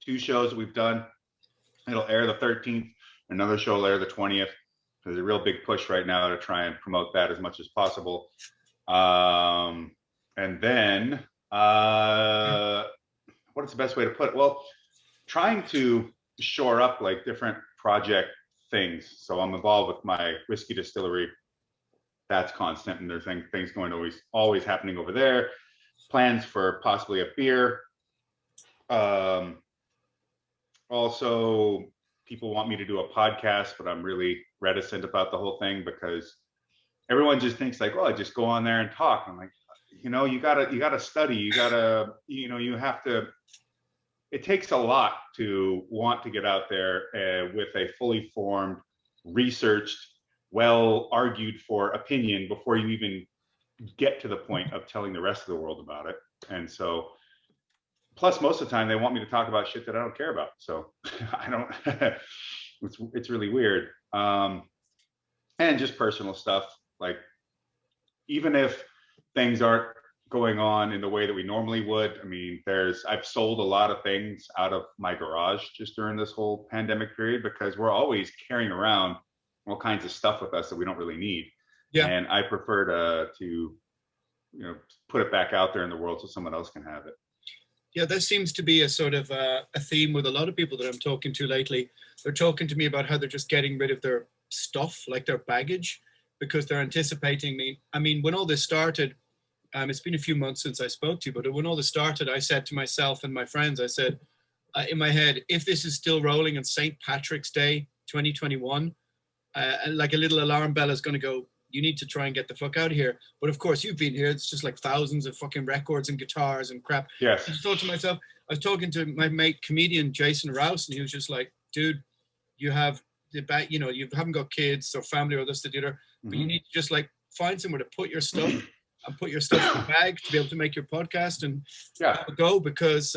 2 shows that we've done. It'll air the 13th. Another show will air the 20th. There's a real big push right now to try and promote that as much as possible. And then, what is the best way to put it? Well, trying to shore up like different project things. So I'm involved with my whiskey distillery. That's constant, and there's things going always happening over there. Plans for possibly a beer. Also, people want me to do a podcast, but I'm really reticent about the whole thing because everyone just thinks like, oh, I just go on there and talk. I'm like, you gotta study. You have to. It takes a lot to want to get out there with a fully formed, researched, well argued for opinion before you even get to the point of telling the rest of the world about it. And so, plus most of the time they want me to talk about shit that I don't care about. So I don't, it's really weird. And just personal stuff. Like, even if things aren't going on in the way that we normally would, I mean, I've sold a lot of things out of my garage just during this whole pandemic period, because we're always carrying around all kinds of stuff with us that we don't really need. Yeah. And I prefer to put it back out there in the world so someone else can have it. Yeah, there seems to be a sort of a theme with a lot of people that I'm talking to lately. They're talking to me about how they're just getting rid of their stuff, like their baggage, because they're anticipating me. I mean, when all this started, it's been a few months since I spoke to you, but when all this started, I said to myself and my friends, I said, in my head, if this is still rolling on St. Patrick's Day, 2021, like a little alarm bell is going to go, you need to try and get the fuck out of here. But of course, you've been here. It's just like thousands of fucking records and guitars and crap. Yes. I thought to myself, I was talking to my mate, comedian Jason Rouse, and he was just like, dude, you have the back, you haven't got kids or family or this, the other, but you need to just like find somewhere to put your stuff and put your stuff in the bag to be able to make your podcast and go, because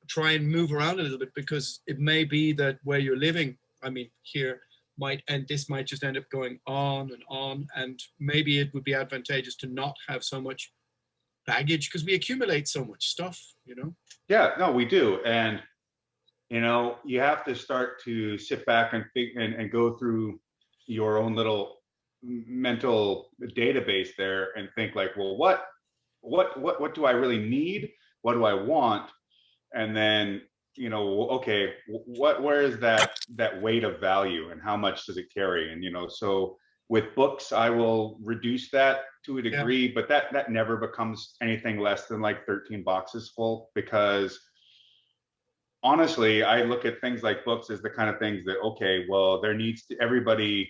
try and move around a little bit, because it may be that where you're living, I mean, here, this might just end up going on, and maybe it would be advantageous to not have so much baggage, because we accumulate so much stuff, Yeah, no, we do. And you have to start to sit back and go through your own little mental database there and think like, well, what do I really need? What do I want? And then okay, where is that weight of value, and how much does it carry? And so with books, I will reduce that to a degree, but that never becomes anything less than like 13 boxes full, because honestly, I look at things like books as the kind of things that, okay, well, everybody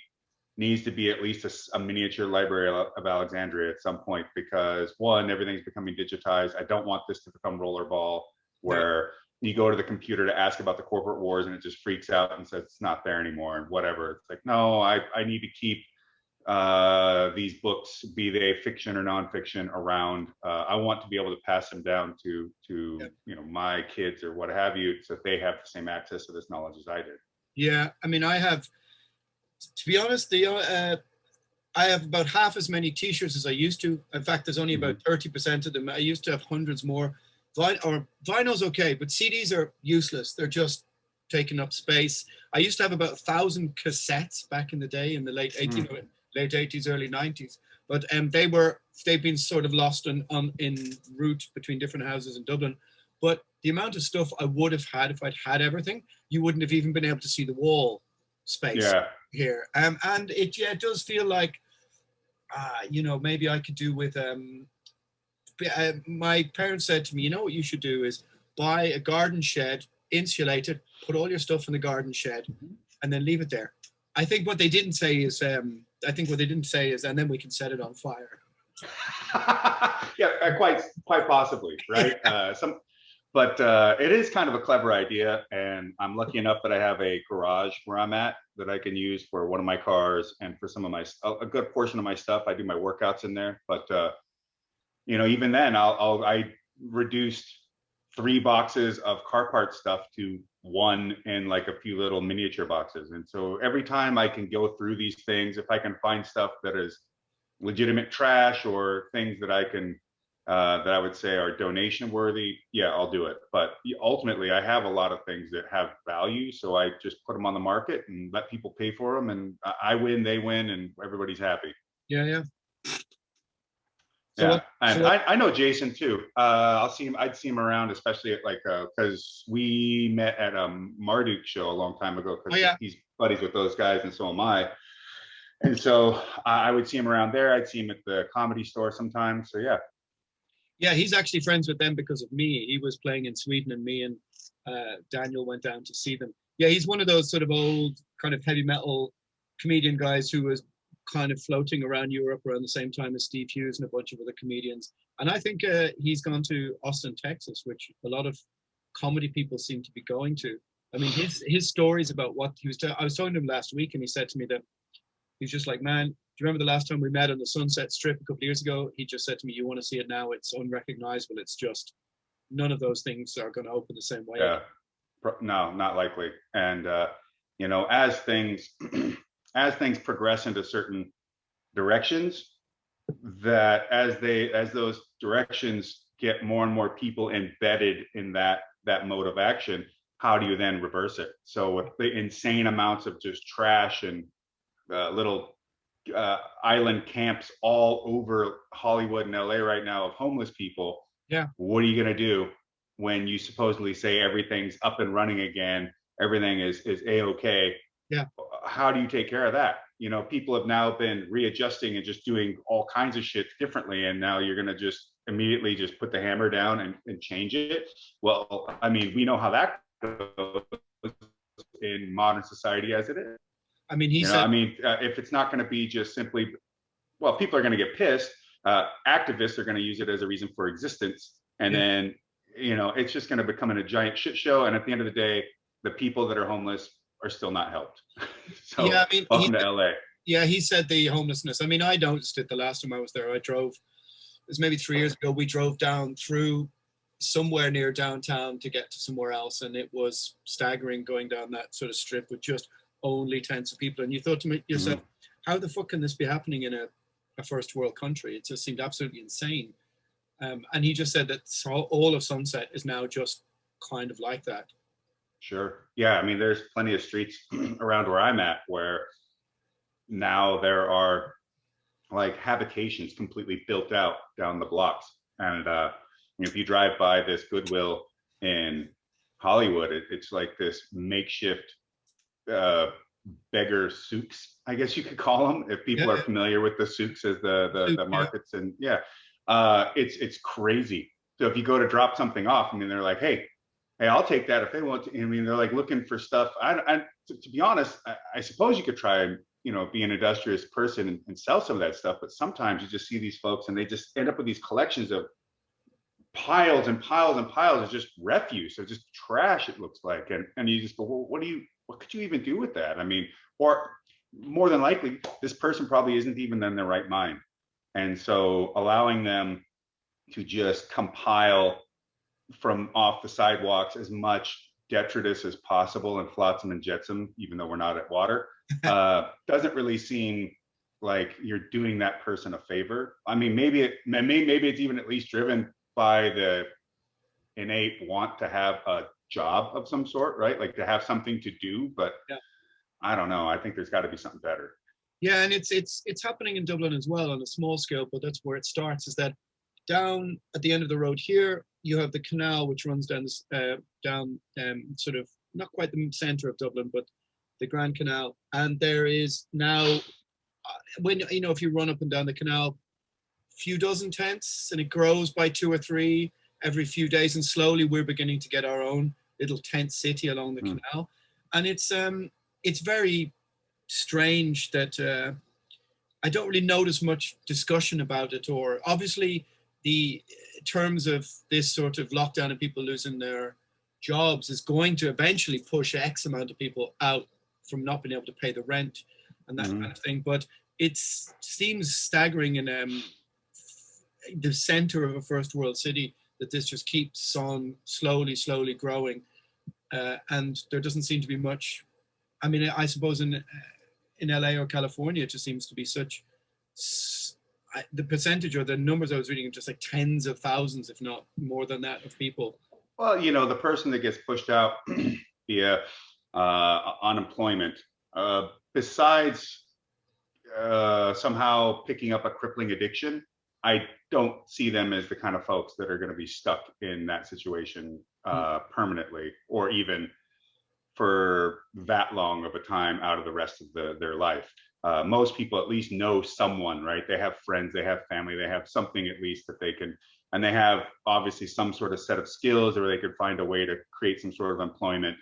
needs to be at least a miniature library of Alexandria at some point, because one, everything's becoming digitized. I don't want this to become rollerball where you go to the computer to ask about the corporate wars and it just freaks out and says it's not there anymore and whatever. It's like, no, I need to keep these books, be they fiction or nonfiction, around. I want to be able to pass them down to my kids or what have you, so that they have the same access to this knowledge as I did. Yeah, I mean, I have, to be honest, I have about half as many T-shirts as I used to. In fact, there's only about 30% of them. I used to have hundreds more. Vinyl's okay, but CDs are useless. They're just taking up space. I used to have about 1,000 cassettes back in the day, in the late 80s, early 90s. But they've been sort of lost en route between different houses in Dublin. But the amount of stuff I would have had if I'd had everything, you wouldn't have even been able to see the wall space here. And it does feel like, maybe I could do with. My parents said to me, what you should do is buy a garden shed, insulate it, put all your stuff in the garden shed, and then leave it there. I think what they didn't say is, and then we can set it on fire. Yeah, quite possibly, right? But it is kind of a clever idea, and I'm lucky enough that I have a garage where I'm at that I can use for one of my cars and for some of a good portion of my stuff. I do my workouts in there, but even then, I reduced 3 boxes of car part stuff to 1 in like a few little miniature boxes. And so every time I can go through these things, if I can find stuff that is legitimate trash or things that I can that I would say are donation worthy, yeah, I'll do it. But ultimately, I have a lot of things that have value, so I just put them on the market and let people pay for them, and I win, they win, and everybody's happy. Yeah, yeah. So Yeah, and I know Jason too. I'll see him. I'd see him around, especially at like because we met at a Marduk show a long time ago. Because he's buddies with those guys, and so am I. And so I would see him around there. I'd see him at the Comedy Store sometimes. So yeah. Yeah, he's actually friends with them because of me. He was playing in Sweden, and me and Daniel went down to see them. Yeah, he's one of those sort of old kind of heavy metal comedian guys who was kind of floating around Europe around the same time as Steve Hughes and a bunch of other comedians. And I think he's gone to Austin, Texas, which a lot of comedy people seem to be going to. I mean, his stories about what he was. I was talking to him last week, and he said to me that he's just like, man, do you remember the last time we met on the Sunset Strip a couple of years ago? He just said to me, you want to see it now? It's unrecognizable. It's just none of those things are going to open the same way. Yeah, no, not likely. And you know, as things as things progress into certain directions, that as those directions get more and more people embedded in that mode of action, how do you then reverse it? So with the insane amounts of just trash and little island camps all over Hollywood and LA right now of homeless people, yeah, what are you going to do when you supposedly say everything's up and running again, everything is a-okay? Yeah, how do you take care of that? You know, people have now been readjusting and just doing all kinds of shit differently, and now you're going to just immediately just put the hammer down and change it. Well, I mean, we know how that goes in modern society as it is. I mean, if it's not going to be just simply, well, people are going to get pissed. Activists are going to use it as a reason for existence, and then you know, it's just going to become a giant shit show. And at the end of the day, the people that are homeless are still not helped. So yeah, I mean, welcome to LA. Yeah, he said the homelessness. I mean, I noticed it the last time I was there. It was maybe 3 years ago. We drove down through somewhere near downtown to get to somewhere else, and it was staggering going down that sort of strip with just only tens of people. And you thought to yourself, how the fuck can this be happening in a first world country? It just seemed absolutely insane. And he just said that all of Sunset is now just kind of like that. Sure. Yeah. I mean, there's plenty of streets around where I'm at where now there are like habitations completely built out down the blocks. And if you drive by this Goodwill in Hollywood, it's like this makeshift beggar souks, I guess you could call them, if people are familiar with the souks as the markets. And it's crazy. So if you go to drop something off, I mean, they're like, hey, I'll take that if they want to. I mean, they're like looking for stuff. To be honest, I suppose you could try and, you know, be an industrious person and sell some of that stuff. But sometimes you just see these folks and they just end up with these collections of piles and piles and piles of just refuse, or just trash, it looks like. And you just go, well, what could you even do with that? I mean, or more than likely, this person probably isn't even in their right mind. And so allowing them to just compile from off the sidewalks as much detritus as possible and flotsam and jetsam, even though we're not at water, doesn't really seem like you're doing that person a favor. I mean, maybe it's even at least driven by the innate want to have a job of some sort, right? Like to have something to do, but I don't know. I think there's got to be something better. Yeah, and it's happening in Dublin as well on a small scale, but that's where it starts. Is that down at the end of the road here, you have the canal which runs down this sort of not quite the center of Dublin, but the Grand Canal. And there is now, when you know, if you run up and down the canal, few dozen tents, and it grows by 2 or 3 every few days. And slowly we're beginning to get our own little tent city along the canal. And it's very strange that I don't really notice much discussion about it, or obviously the terms of this sort of lockdown and people losing their jobs is going to eventually push X amount of people out from not being able to pay the rent and that kind of thing. But it seems staggering in the center of a first world city that this just keeps on slowly growing. And there doesn't seem to be much. I mean, I suppose in LA or California, it just seems to be such, the percentage or the numbers I was reading, just like tens of thousands, if not more than that, of people. Well, the person that gets pushed out via unemployment, besides somehow picking up a crippling addiction, I don't see them as the kind of folks that are going to be stuck in that situation permanently, or even for that long of a time out of the rest of their life. Most people at least know someone, right? They have friends, they have family, they have something at least that they can, and they have obviously some sort of set of skills, or they could find a way to create some sort of employment,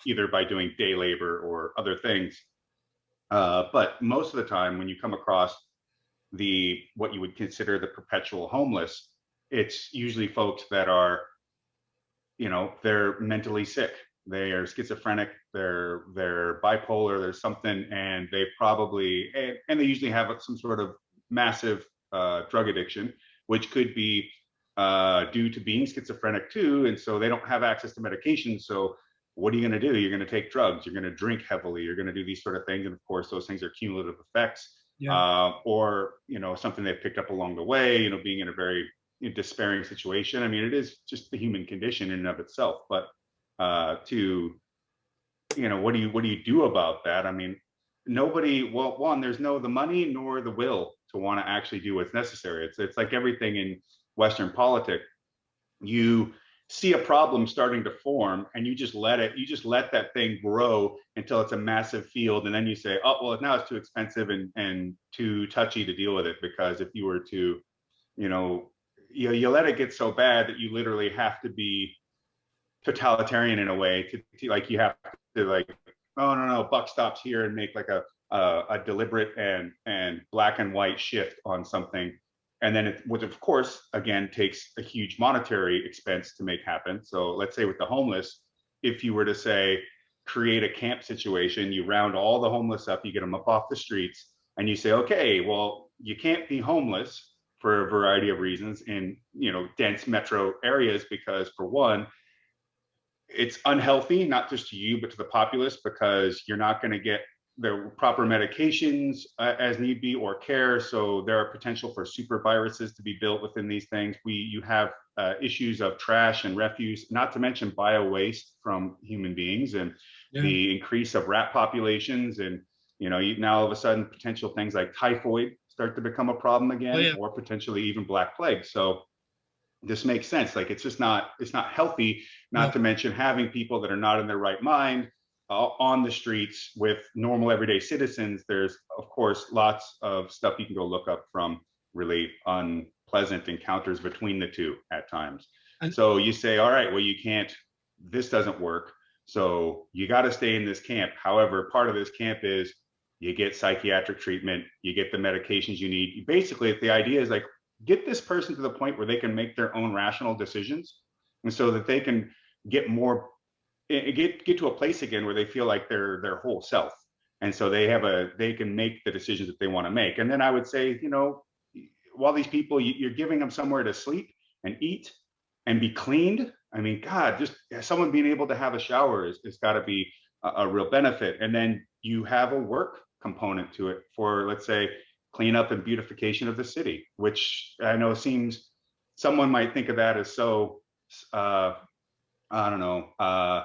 either by doing day labor or other things. But most of the time, when you come across what you would consider the perpetual homeless, it's usually folks that are, they're mentally sick. They are schizophrenic, they're bipolar, there's something, and they probably, and they usually have some sort of massive drug addiction, which could be due to being schizophrenic too. And so they don't have access to medication. So what are you going to do? You're going to take drugs, you're going to drink heavily, you're going to do these sort of things. And of course, those things are cumulative effects, or, something they've picked up along the way, being in a very despairing situation. I mean, it is just the human condition in and of itself. But what do you do about that? I mean, nobody, well, one, there's no the money nor the will to want to actually do what's necessary. It's like everything in Western politics. You see a problem starting to form, and you just let that thing grow until it's a massive field, and then you say, oh well, now it's too expensive and too touchy to deal with it, because if you were to, you let it get so bad that you literally have to be totalitarian in a way to like, you have to like, oh no, buck stops here, and make like a deliberate and black and white shift on something. And then which of course, again, takes a huge monetary expense to make happen. So let's say with the homeless, if you were to say, create a camp situation, you round all the homeless up, you get them up off the streets, and you say, okay, well, you can't be homeless for a variety of reasons in, dense metro areas, because for one, it's unhealthy, not just to you, but to the populace, because you're not going to get the proper medications as need be, or care. So there are potential for super viruses to be built within these things. You have issues of trash and refuse, not to mention bio waste from human beings, and the increase of rat populations. And, now all of a sudden potential things like typhoid start to become a problem again, or potentially even black plague. So this makes sense. Like, it's not healthy, not to mention having people that are not in their right mind on the streets with normal everyday citizens. There's of course lots of stuff you can go look up from really unpleasant encounters between the two at times. And so you say, all right, well, this doesn't work, so you got to stay in this camp. However, part of this camp is you get psychiatric treatment, you get the medications you need. Basically, the idea is like, get this person to the point where they can make their own rational decisions, and so that they can get to a place again where they feel like they're their whole self. And so they can make the decisions that they want to make. And then I would say, while these people, you're giving them somewhere to sleep and eat and be cleaned. I mean, God, just someone being able to have a shower is got to be a real benefit. And then you have a work component to it for, let's say, cleanup and beautification of the city, which I know someone might think of that as so, I don't know,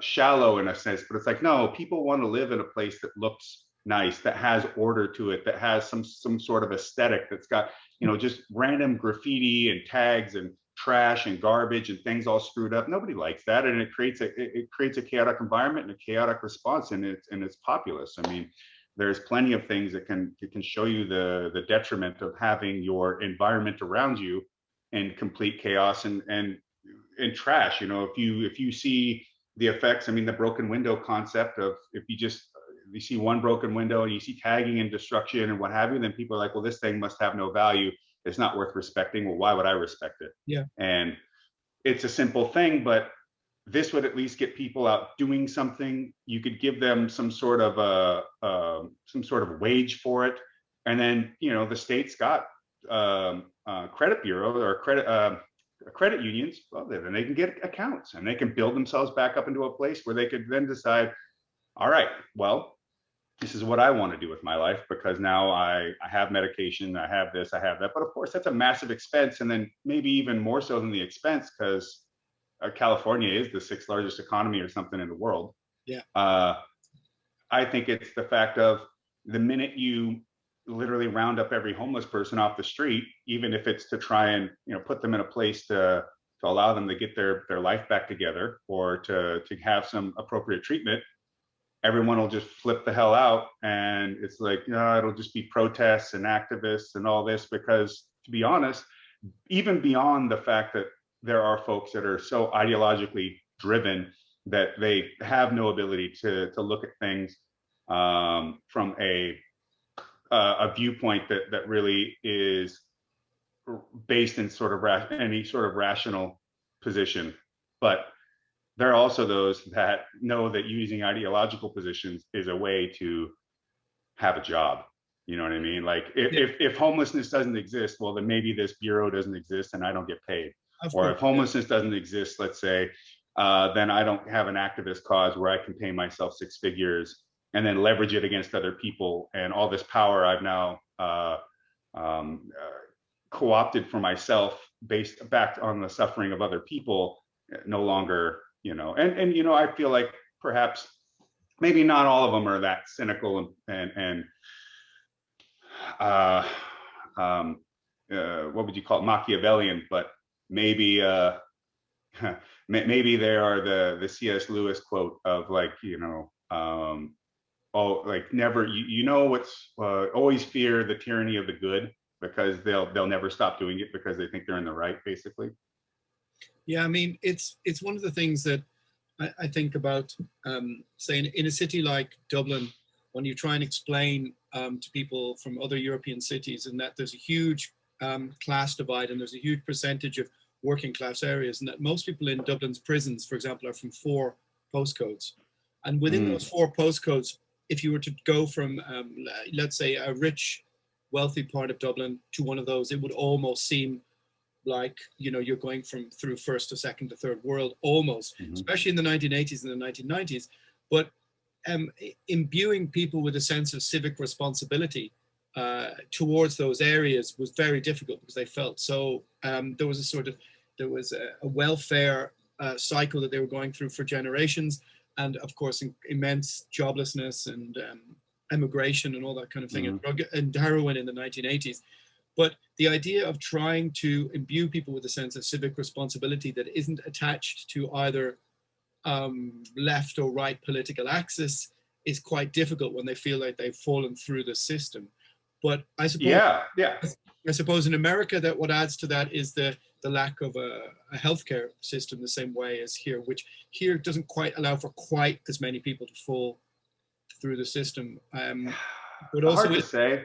shallow in a sense, but it's like, no, people want to live in a place that looks nice, that has order to it, that has some sort of aesthetic, that's got, just random graffiti and tags and trash and garbage and things all screwed up. Nobody likes that, and it creates a chaotic environment and a chaotic response in its populace. I mean, there's plenty of things that can show you the detriment of having your environment around you in complete chaos and trash. If you see the effects, I mean, the broken window concept of, if you see one broken window and you see tagging and destruction and what have you, then people are like, well, this thing must have no value, it's not worth respecting. Well, why would I respect it? Yeah. And it's a simple thing, but this would at least get people out doing something. You could give them some sort of wage for it, and then the state's got credit bureau or credit unions. Well, then they can get accounts, and they can build themselves back up into a place where they could then decide, all right, well, this is what I want to do with my life, because now I have medication, I have this, I have that. But of course, that's a massive expense. And then maybe even more so than the expense, because California is the 6th largest economy or something in the world. Yeah. I think it's the fact of the minute you literally round up every homeless person off the street, even if it's to try and, you know, put them in a place to allow them to get their life back together, or to have some appropriate treatment, everyone will just flip the hell out. And it's like, you know, it'll just be protests and activists and all this, because to be honest, even beyond the fact that there are folks that are so ideologically driven that they have no ability to look at things from a viewpoint that really is based in sort of any sort of rational position. But there are also those that know that using ideological positions is a way to have a job. You know what I mean? Like if homelessness doesn't exist, well, then maybe this bureau doesn't exist and I don't get paid. Or if homelessness doesn't exist, let's say, then I don't have an activist cause where I can pay myself 6 figures and then leverage it against other people. And all this power I've now co-opted for myself based back on the suffering of other people, no longer, you know, and you know, I feel like perhaps maybe not all of them are that cynical and what would you call it, Machiavellian, but maybe maybe they are the C.S. Lewis quote of, like, you know, oh, like never, you know what's always fear the tyranny of the good, because they'll never stop doing it because they think they're in the right, basically. Yeah, I mean, it's one of the things that I think about, say, in a city like Dublin, when you try and explain to people from other European cities, and that there's a huge class divide, and there's a huge percentage of working class areas, and that most people in Dublin's prisons, for example, are from 4 postcodes. And within those 4 postcodes, if you were to go from, let's say, a rich, wealthy part of Dublin to one of those, it would almost seem like, you know, you're going through first to second to third world, almost, especially in the 1980s and the 1990s. But imbuing people with a sense of civic responsibility towards those areas was very difficult, because they felt so, there was a welfare cycle that they were going through for generations, and of course immense joblessness and emigration and all that kind of thing, and drug and heroin in the 1980s. But the idea of trying to imbue people with a sense of civic responsibility that isn't attached to either left or right political axis is quite difficult when they feel like they've fallen through the system. But I suppose, I suppose in America, that what adds to that is the lack of a healthcare system the same way as here, which here doesn't quite allow for quite as many people to fall through the system. But also hard to say.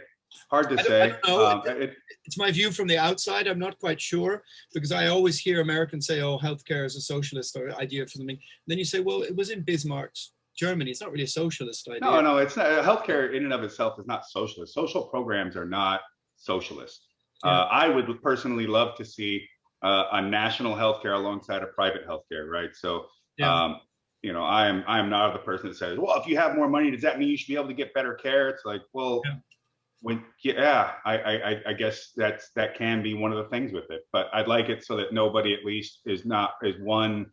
I don't know. It's my view from the outside. I'm not quite sure, because I always hear Americans say, oh, healthcare is a socialist or idea for something. And then you say, well, it was in Bismarck's Germany. It's not really a socialist idea. No, it's not. Healthcare in and of itself is not socialist. Social programs are not socialist. Yeah. I would personally love to see a national healthcare alongside a private healthcare, right? So, you know, I am not the person that says, well, if you have more money, does that mean you should be able to get better care? It's like, well, I guess that can be one of the things with it, but I'd like it so that nobody at least is one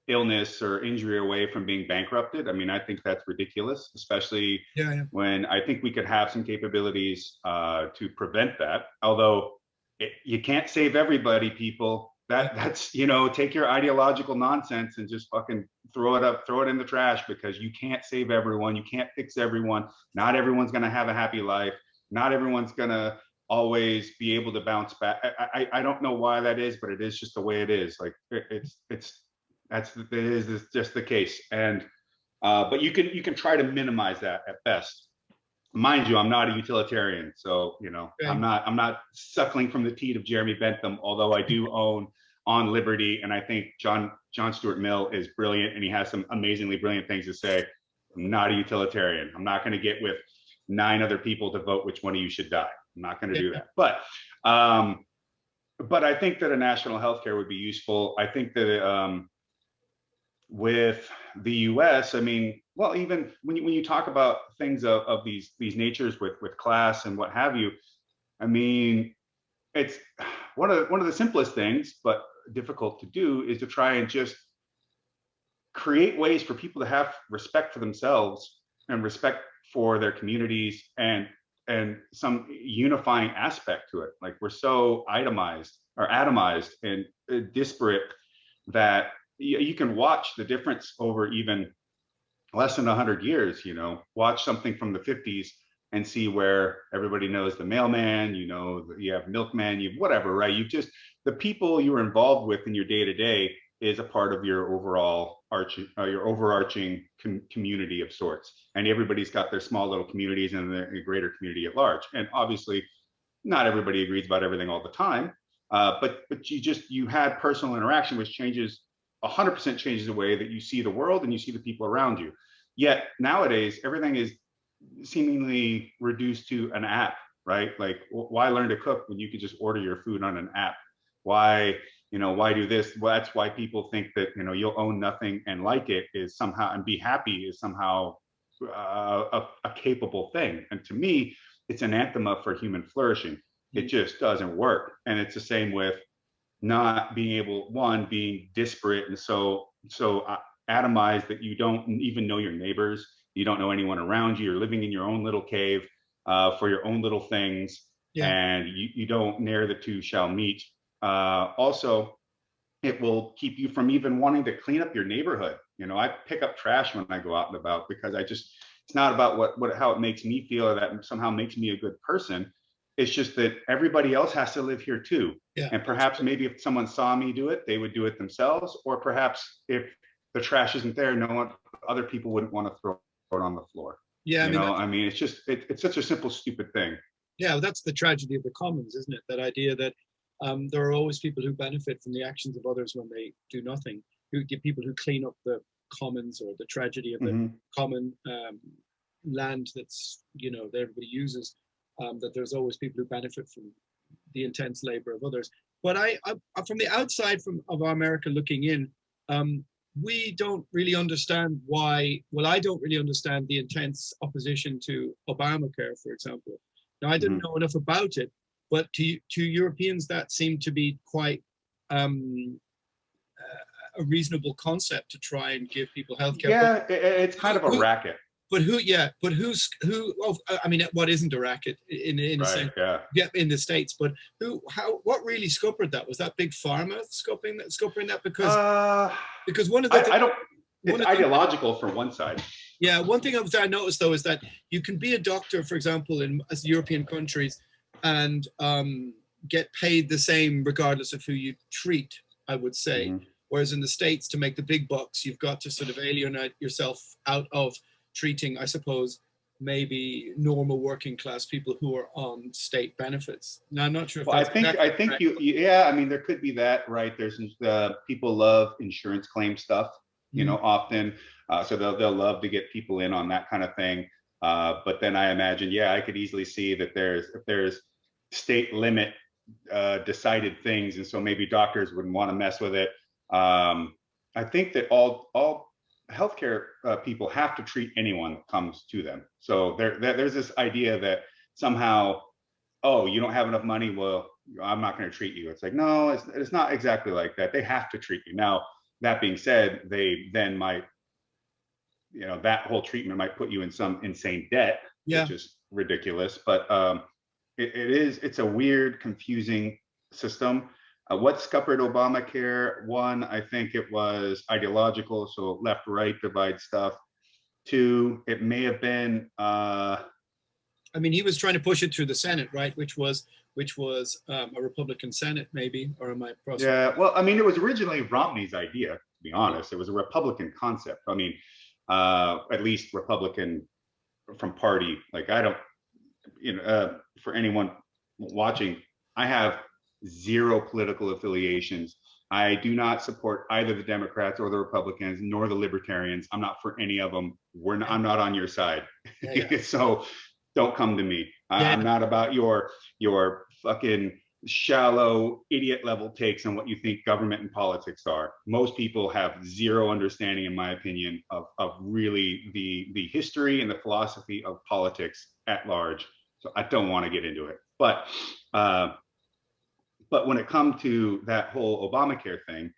illness or injury away from being bankrupted. I mean, I think that's ridiculous, especially when I think we could have some capabilities to prevent that. Although you can't save everybody, people. That's, you know, take your ideological nonsense and just fucking throw it in the trash, because you can't save everyone. You can't fix everyone. Not everyone's going to have a happy life. Not everyone's going to always be able to bounce back. I don't know why that is, but it is just the way it is. Like it is just the case. And but you can try to minimize that at best. Mind you, I'm not a utilitarian, so, you know, I'm not suckling from the teat of Jeremy Bentham, although I do own On Liberty, and I think John Stuart Mill is brilliant, and he has some amazingly brilliant things to say. I'm not a utilitarian. I'm not going to get with 9 other people to vote which one of you should die. I'm not going to do that. But I think that a national healthcare would be useful. I think that with the US, I mean, well, even when you talk about things of these natures with class and what have you, I mean, it's one of the simplest things, but difficult to do, is to try and just create ways for people to have respect for themselves and respect for their communities, and some unifying aspect to it. Like, we're so itemized or atomized and disparate that you can watch the difference over even less than 100 years. Watch something from the 50s and see where everybody knows the mailman, you have milkman, you whatever, right? You just, the people you're involved with in your day to day is a part of your overall your overarching community of sorts, and everybody's got their small little communities and the greater community at large. And obviously, not everybody agrees about everything all the time, but you had personal interaction, which changes 100% changes the way that you see the world and you see the people around you. Yet nowadays, everything is seemingly reduced to an app, right? Like, why learn to cook when you could just order your food on an app? Why do this? Well, that's why people think that, you'll own nothing and like it is somehow, and be happy is somehow a capable thing. And to me, it's an anathema for human flourishing. It just doesn't work. And it's the same with not being able, being disparate and so atomized that you don't even know your neighbors. You don't know anyone around you. You're living in your own little cave for your own little things. Yeah. And you don't, ne'er the two shall meet. Also, it will keep you from even wanting to clean up your neighborhood. I pick up trash when I go out and about, because it's not about how it makes me feel, or that somehow makes me a good person. It's just that everybody else has to live here too. Yeah, and perhaps maybe if someone saw me do it, they would do it themselves. Or perhaps if the trash isn't there, other people wouldn't want to throw it on the floor. Yeah, it's such a simple, stupid thing. Yeah, that's the tragedy of the commons, isn't it? That idea that there are always people who benefit from the actions of others when they do nothing. People who clean up the commons, or the tragedy of the common land that's that everybody uses. That there's always people who benefit from the intense labor of others. But I from the outside of America looking in, we don't really understand why. Well, I don't really understand the intense opposition to Obamacare, for example. Now, I didn't know enough about it, but to Europeans, that seemed to be quite a reasonable concept to try and give people healthcare. Yeah, it's kind of a racket. But who? Yeah, but who? Oh, I mean, what isn't a racket in a sense? Yeah, in the States. But what really scuppered that? Was that big pharma scuppering that? Because one of the it's ideological for one side. Yeah, one thing I noticed though is that you can be a doctor, for example, in European countries, and get paid the same regardless of who you treat, I would say. Whereas in the States, to make the big bucks, you've got to sort of alienate yourself out of treating, I suppose, maybe normal working class people who are on state benefits. Now, I'm not sure if I think I mean, there could be that, right? There's people love insurance claim stuff, often. So they'll love to get people in on that kind of thing. But then I imagine, I could easily see that if there's state limit decided things, and so maybe doctors wouldn't want to mess with it. I think that all healthcare people have to treat anyone that comes to them. So there's this idea that somehow, you don't have enough money, well, I'm not going to treat you. It's like, no, it's not exactly like that. They have to treat you. Now, that being said, they then might, that whole treatment might put you in some insane debt, which is ridiculous. But it's a weird, confusing system. What scuppered Obamacare? One, I think it was ideological, so left-right divide stuff. Two, it may have been. I mean, he was trying to push it through the Senate, right? Which was a Republican Senate, maybe, or am I? Yeah, well, I mean, it was originally Romney's idea. To be honest, it was a Republican concept. I mean, at least Republican from party. Like, I don't, for anyone watching, I have zero political affiliations. I do not support either the Democrats or the Republicans, nor the Libertarians. I'm not for any of them. I'm not on your side. So don't come to me. I'm not about your fucking shallow idiot level takes on what you think government and politics are. Most people have zero understanding, in my opinion, of really the history and the philosophy of politics at large. So I don't want to get into it. But when it comes to that whole Obamacare thing,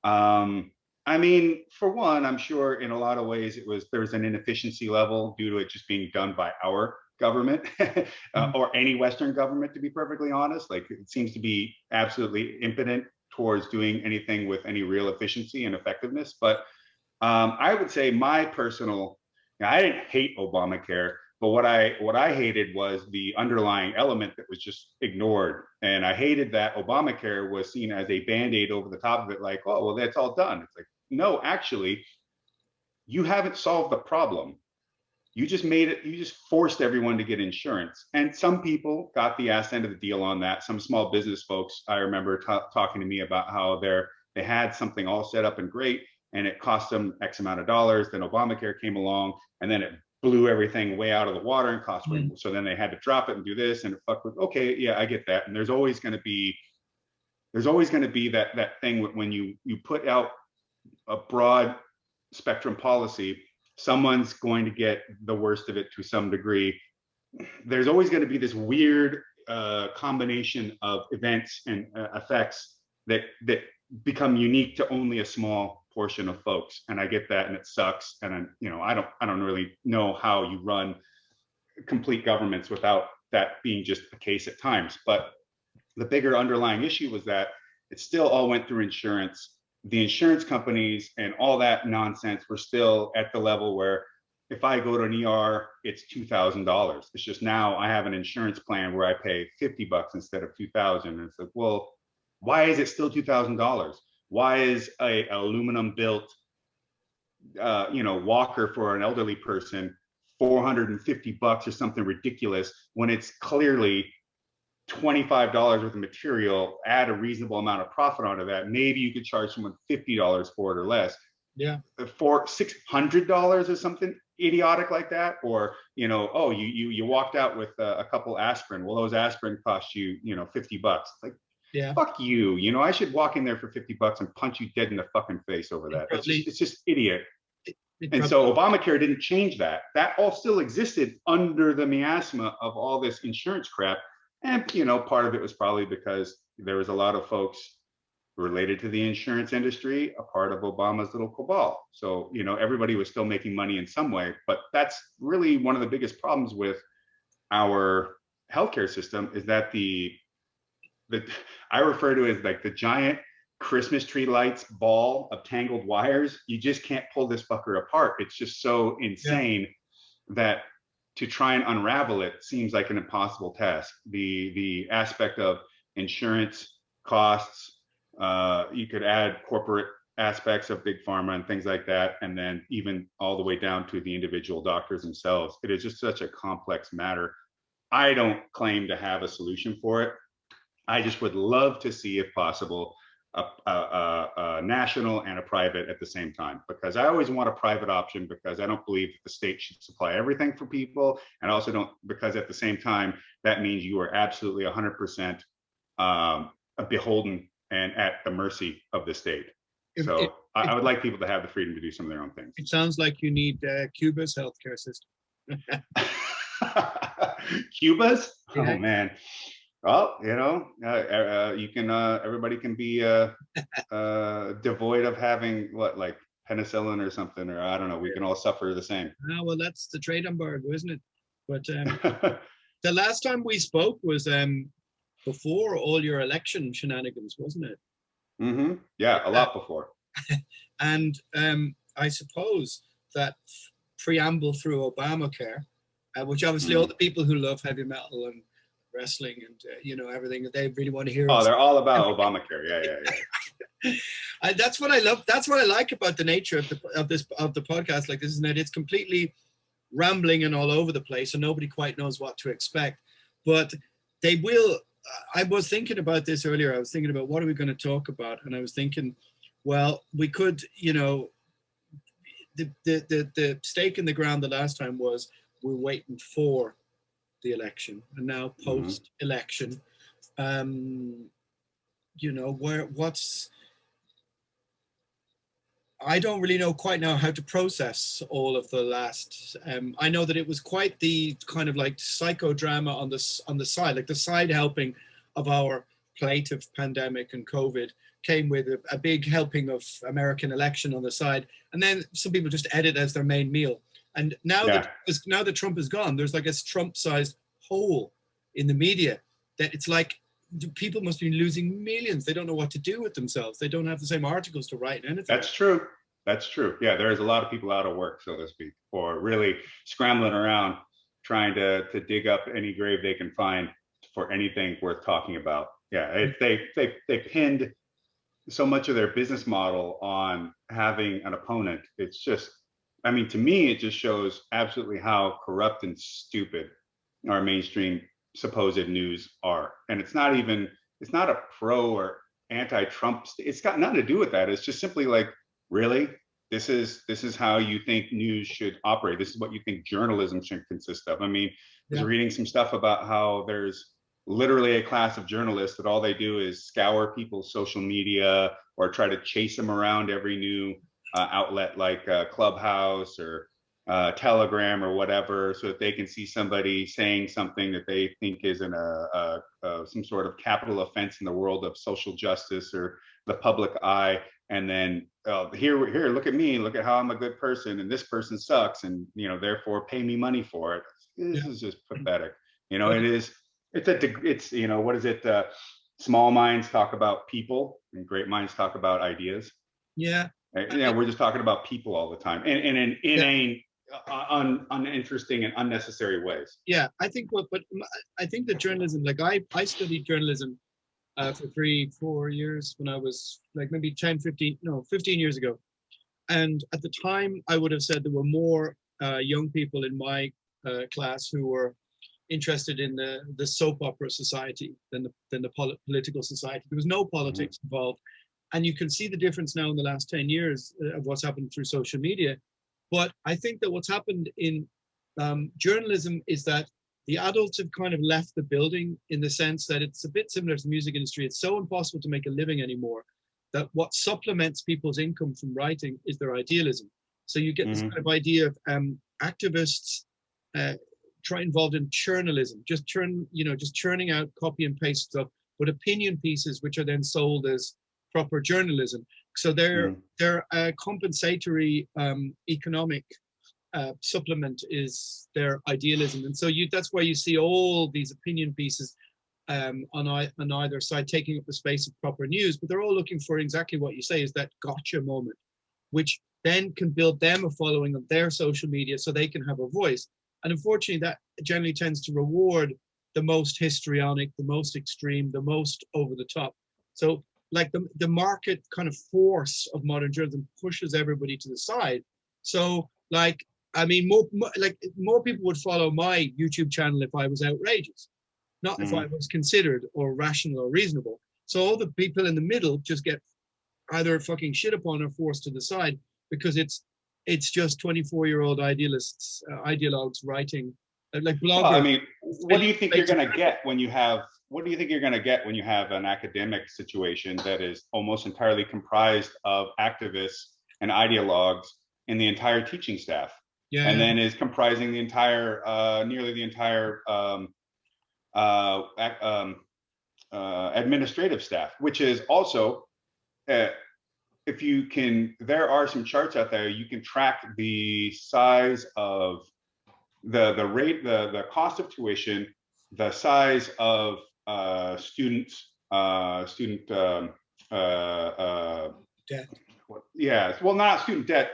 I mean, for one, I'm sure in a lot of ways there was an inefficiency level due to it just being done by our government or any Western government, to be perfectly honest. Like, it seems to be absolutely impotent towards doing anything with any real efficiency and effectiveness. But I would say my personal, I didn't hate Obamacare, but what I hated was the underlying element that was just ignored. And I hated that Obamacare was seen as a Band-Aid over the top of it, like, oh, well, that's all done. It's like, no, actually, you haven't solved the problem. You just forced everyone to get insurance. And some people got the ass end of the deal on that. Some small business folks, I remember talking to me about how they had something all set up and great, and it cost them X amount of dollars. Then Obamacare came along, and then it blew everything way out of the water and cost way more. So then they had to drop it and do this, and it fucked with, okay, yeah, I get that. And there's always going to be that thing when you put out a broad spectrum policy, someone's going to get the worst of it to some degree. There's always going to be this weird combination of events and effects that become unique to only a small portion of folks. And I get that, and it sucks. And I don't really know how you run complete governments without that being just the case at times. But the bigger underlying issue was that it still all went through insurance. The insurance companies and all that nonsense were still at the level where if I go to an ER, it's $2,000. It's just now I have an insurance plan where I pay $50 instead of $2,000. And it's like, well, why is it still $2,000? Why is a aluminum built, walker for an elderly person $450 or something ridiculous when it's clearly $25 worth of material, add a reasonable amount of profit onto that. Maybe you could charge someone $50 for it or less. Yeah. For $600 or something idiotic like that. Or, you walked out with a couple aspirin. Well, those aspirin cost you, $50. Like, yeah, fuck you. I should walk in there for $50 and punch you dead in the fucking face over that. It's just idiot. And so Obamacare didn't change that. That all still existed under the miasma of all this insurance crap. And, part of it was probably because there was a lot of folks related to the insurance industry, a part of Obama's little cabal. So, everybody was still making money in some way. But that's really one of the biggest problems with our healthcare system, is that I refer to it as like the giant Christmas tree lights ball of tangled wires. You just can't pull this fucker apart. It's just so insane that to try and unravel it seems like an impossible task. The aspect of insurance costs, you could add corporate aspects of big pharma and things like that, and then even all the way down to the individual doctors themselves. It is just such a complex matter. I don't claim to have a solution for it. I just would love to see, if possible, a national and a private at the same time, because I always want a private option, because I don't believe that the state should supply everything for people, and also don't, because at the same time that means you are absolutely 100% beholden and at the mercy of the state. So I would like people to have the freedom to do some of their own things. It sounds like you need Cuba's healthcare system. Cuba's? Yeah. Oh man. Well, you can. Everybody can be devoid of having like penicillin or something, or I don't know. We can all suffer the same. Well, that's the trade embargo, isn't it? But the last time we spoke was before all your election shenanigans, wasn't it? Mm-hmm. Yeah, a lot before. And I suppose that preamble through Obamacare, which obviously all the people who love heavy metal and wrestling and everything that they really want to hear. Oh, they're all about Obamacare. Yeah. And that's what I love. That's what I like about the nature of the podcast like this, is that it's completely rambling and all over the place, and nobody quite knows what to expect. But they will. I was thinking about this earlier. I was thinking about what are we going to talk about, and I was thinking, well, we could, the stake in the ground the last time was we're waiting for the election, and now post-election, You know, I don't really know quite now how to process all of the last. I know that it was quite the kind of like psychodrama on the side, like the side helping of our plate of pandemic and COVID came with a big helping of American election on the side, and then some people just edit as their main meal. And now that Trump is gone, there's like a Trump-sized hole in the media that it's like people must be losing millions. They don't know what to do with themselves. They don't have the same articles to write and anything. That's true. That's true. Yeah, there's a lot of people out of work, so to speak, or really scrambling around trying to dig up any grave they can find for anything worth talking about. Yeah, they pinned so much of their business model on having an opponent. It's just, I mean, to me, it just shows absolutely how corrupt and stupid our mainstream supposed news are. And it's not a pro or anti-Trump. It's got nothing to do with that. It's just simply like, really, this is how you think news should operate. This is what you think journalism should consist of. I mean, I was reading some stuff about how there's literally a class of journalists that all they do is scour people's social media or try to chase them around every new outlet like Clubhouse or Telegram or whatever, so that they can see somebody saying something that they think is some sort of capital offense in the world of social justice or the public eye. And then here, look at me, look at how I'm a good person, and this person sucks, and therefore pay me money for it. This is just pathetic. It is. It's what is it? Small minds talk about people, and great minds talk about ideas. Yeah. We're just talking about people all the time, and in inane, uninteresting, and unnecessary ways. Yeah, I think but I think that journalism, like I studied journalism for 3-4 years when I was like maybe 15 years ago. And at the time, I would have said there were more young people in my class who were interested in the soap opera society than the political society. There was no politics involved. And you can see the difference now in the last 10 years of what's happened through social media. But I think that what's happened in journalism is that the adults have kind of left the building, in the sense that it's a bit similar to the music industry. It's so impossible to make a living anymore that what supplements people's income from writing is their idealism. So you get this kind of idea of activists involved in journalism, just churning out copy and paste stuff, but opinion pieces which are then sold as proper journalism. So they're compensatory economic supplement is their idealism, and so that's why you see all these opinion pieces on either side taking up the space of proper news, but they're all looking for exactly what you say, is that gotcha moment, which then can build them a following of their social media so they can have a voice. And unfortunately, that generally tends to reward the most histrionic, the most extreme, the most over the top. So like the market kind of force of modern journalism pushes everybody to the side. So like, I mean, more people would follow my YouTube channel if I was outrageous, not if I was considered or rational or reasonable. So all the people in the middle just get either fucking shit upon or forced to the side, because it's just 24-year-old ideologues writing like bloggers. Well, I mean, what do you think you're going to get when you have? What do you think you're going to get when you have an academic situation that is almost entirely comprised of activists and ideologues in the entire teaching staff? Yeah. And then is comprising the entire, nearly the entire administrative staff, which is also, if you can, there are some charts out there, you can track the size of the rate, the cost of tuition, the size of students, debt. Yeah, well, not student debt,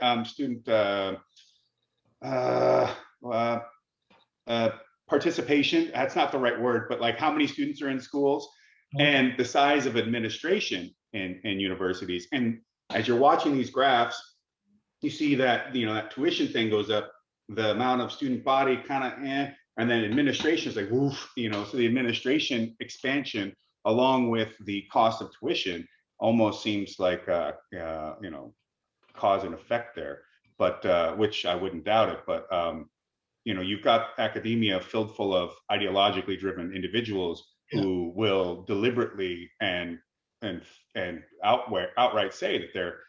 participation. That's not the right word, but like how many students are in schools, and the size of administration in universities. And as you're watching these graphs, you see that that tuition thing goes up, the amount of student body kind of and then administration is like woof, so the administration expansion along with the cost of tuition almost seems like cause and effect there, but which I wouldn't doubt it, but you've got academia filled full of ideologically driven individuals who will deliberately and outright say that they're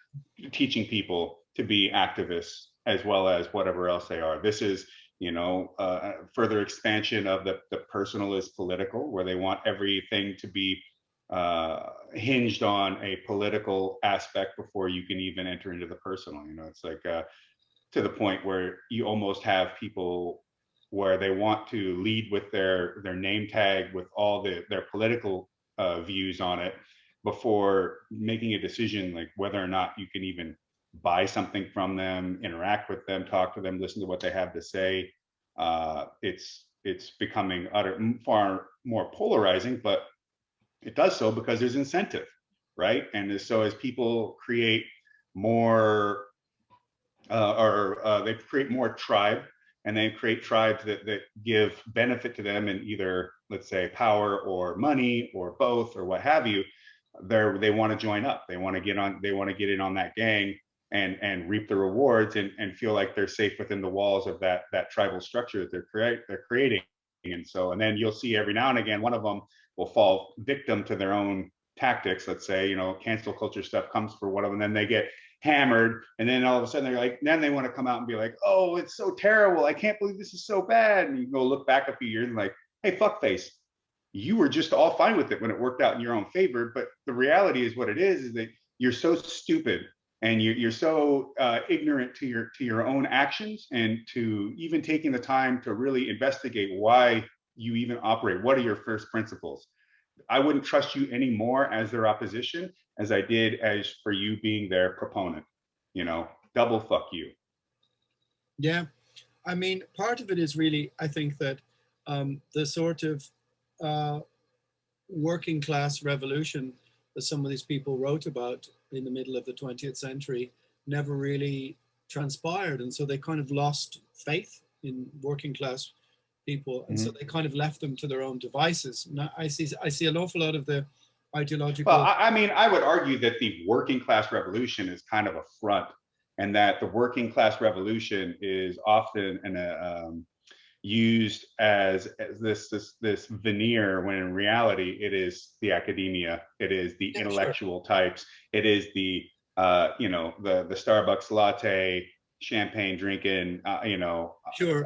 teaching people to be activists as well as whatever else they are. This is, further expansion of the personal is political, where they want everything to be hinged on a political aspect before you can even enter into the personal. It's like to the point where you almost have people where they want to lead with their name tag with all their political views on it before making a decision like whether or not you can even buy something from them, interact with them, talk to them, listen to what they have to say. It's becoming far more polarizing, but it does so because there's incentive, right? And so as people create more they create more tribe, and they create tribes that give benefit to them in either, let's say, power or money or both or what have you. They want to join up. They want to get on. They want to get in on that gang and reap the rewards and feel like they're safe within the walls of that tribal structure that they're creating. And then you'll see every now and again one of them will fall victim to their own tactics. Let's say, cancel culture stuff comes for one of them, and then they get hammered, and then all of a sudden they're like, then they want to come out and be like, oh, it's so terrible, I can't believe this is so bad. And you go look back a few years and like, hey, fuckface, you were just all fine with it when it worked out in your own favor. But the reality is what it is that you're so stupid and you're so ignorant to your own actions, and to even taking the time to really investigate why you even operate. What are your first principles? I wouldn't trust you any more as their opposition as I did as for you being their proponent. Double fuck you. Yeah, I mean, part of it is really, I think that the sort of working class revolution that some of these people wrote about in the middle of the 20th century never really transpired, and so they kind of lost faith in working class people, and so they kind of left them to their own devices. Now, I see an awful lot of the ideological. Well, I mean, I would argue that the working class revolution is kind of a front, and that the working class revolution is often used as this veneer, when in reality it is the academia, it is the intellectual types, it is the the Starbucks latte, champagne drinking,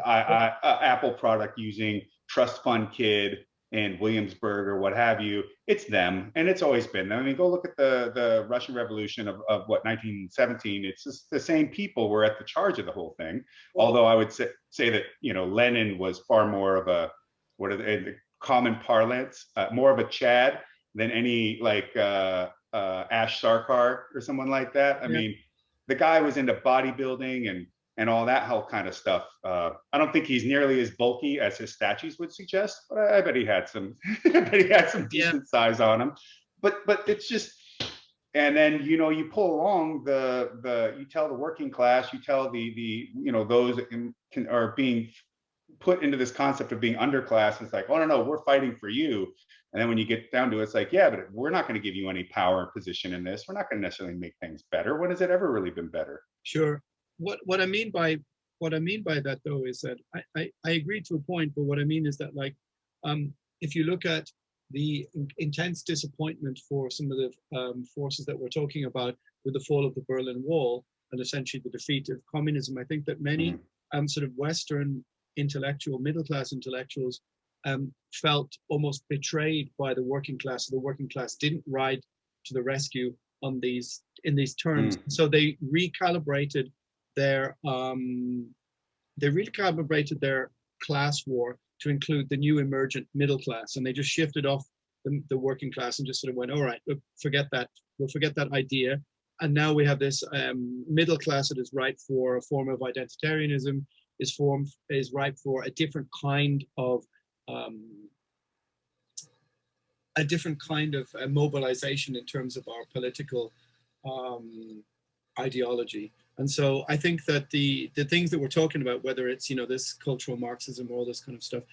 Apple product using trust fund kid in Williamsburg or what have you. It's them, and it's always been them. I mean, go look at the Russian Revolution of what, 1917. It's just the same people were at the charge of the whole thing. Well, although I would say that Lenin was far more of a, what are the common parlance, more of a Chad than any like Ash Sarkar or someone like that. I mean, the guy was into bodybuilding and all that whole kind of stuff. I don't think he's nearly as bulky as his statues would suggest, but I bet he had some decent size on him. But it's just, and then you pull along you tell the working class, you tell the those that are being put into this concept of being underclass. It's like, oh no, we're fighting for you. And then when you get down to it, it's like, yeah, but we're not going to give you any power position in this. We're not going to necessarily make things better. When has it ever really been better? Sure. What I mean by that though is that I agree to a point, but what I mean is that, like, if you look at the intense disappointment for some of the forces that we're talking about with the fall of the Berlin Wall and essentially the defeat of communism, I think that many sort of Western middle class intellectuals felt almost betrayed by the working class. So the working class didn't ride to the rescue in these terms. So they recalibrated their class war to include the new emergent middle class, and they just shifted off the working class and just sort of went, all right, look, forget that. We'll forget that idea. And now we have this middle class that is ripe for a form of identitarianism, is ripe for a different kind of mobilization in terms of our political ideology. And so I think that the things that we're talking about, whether it's this cultural Marxism or all this kind of stuff,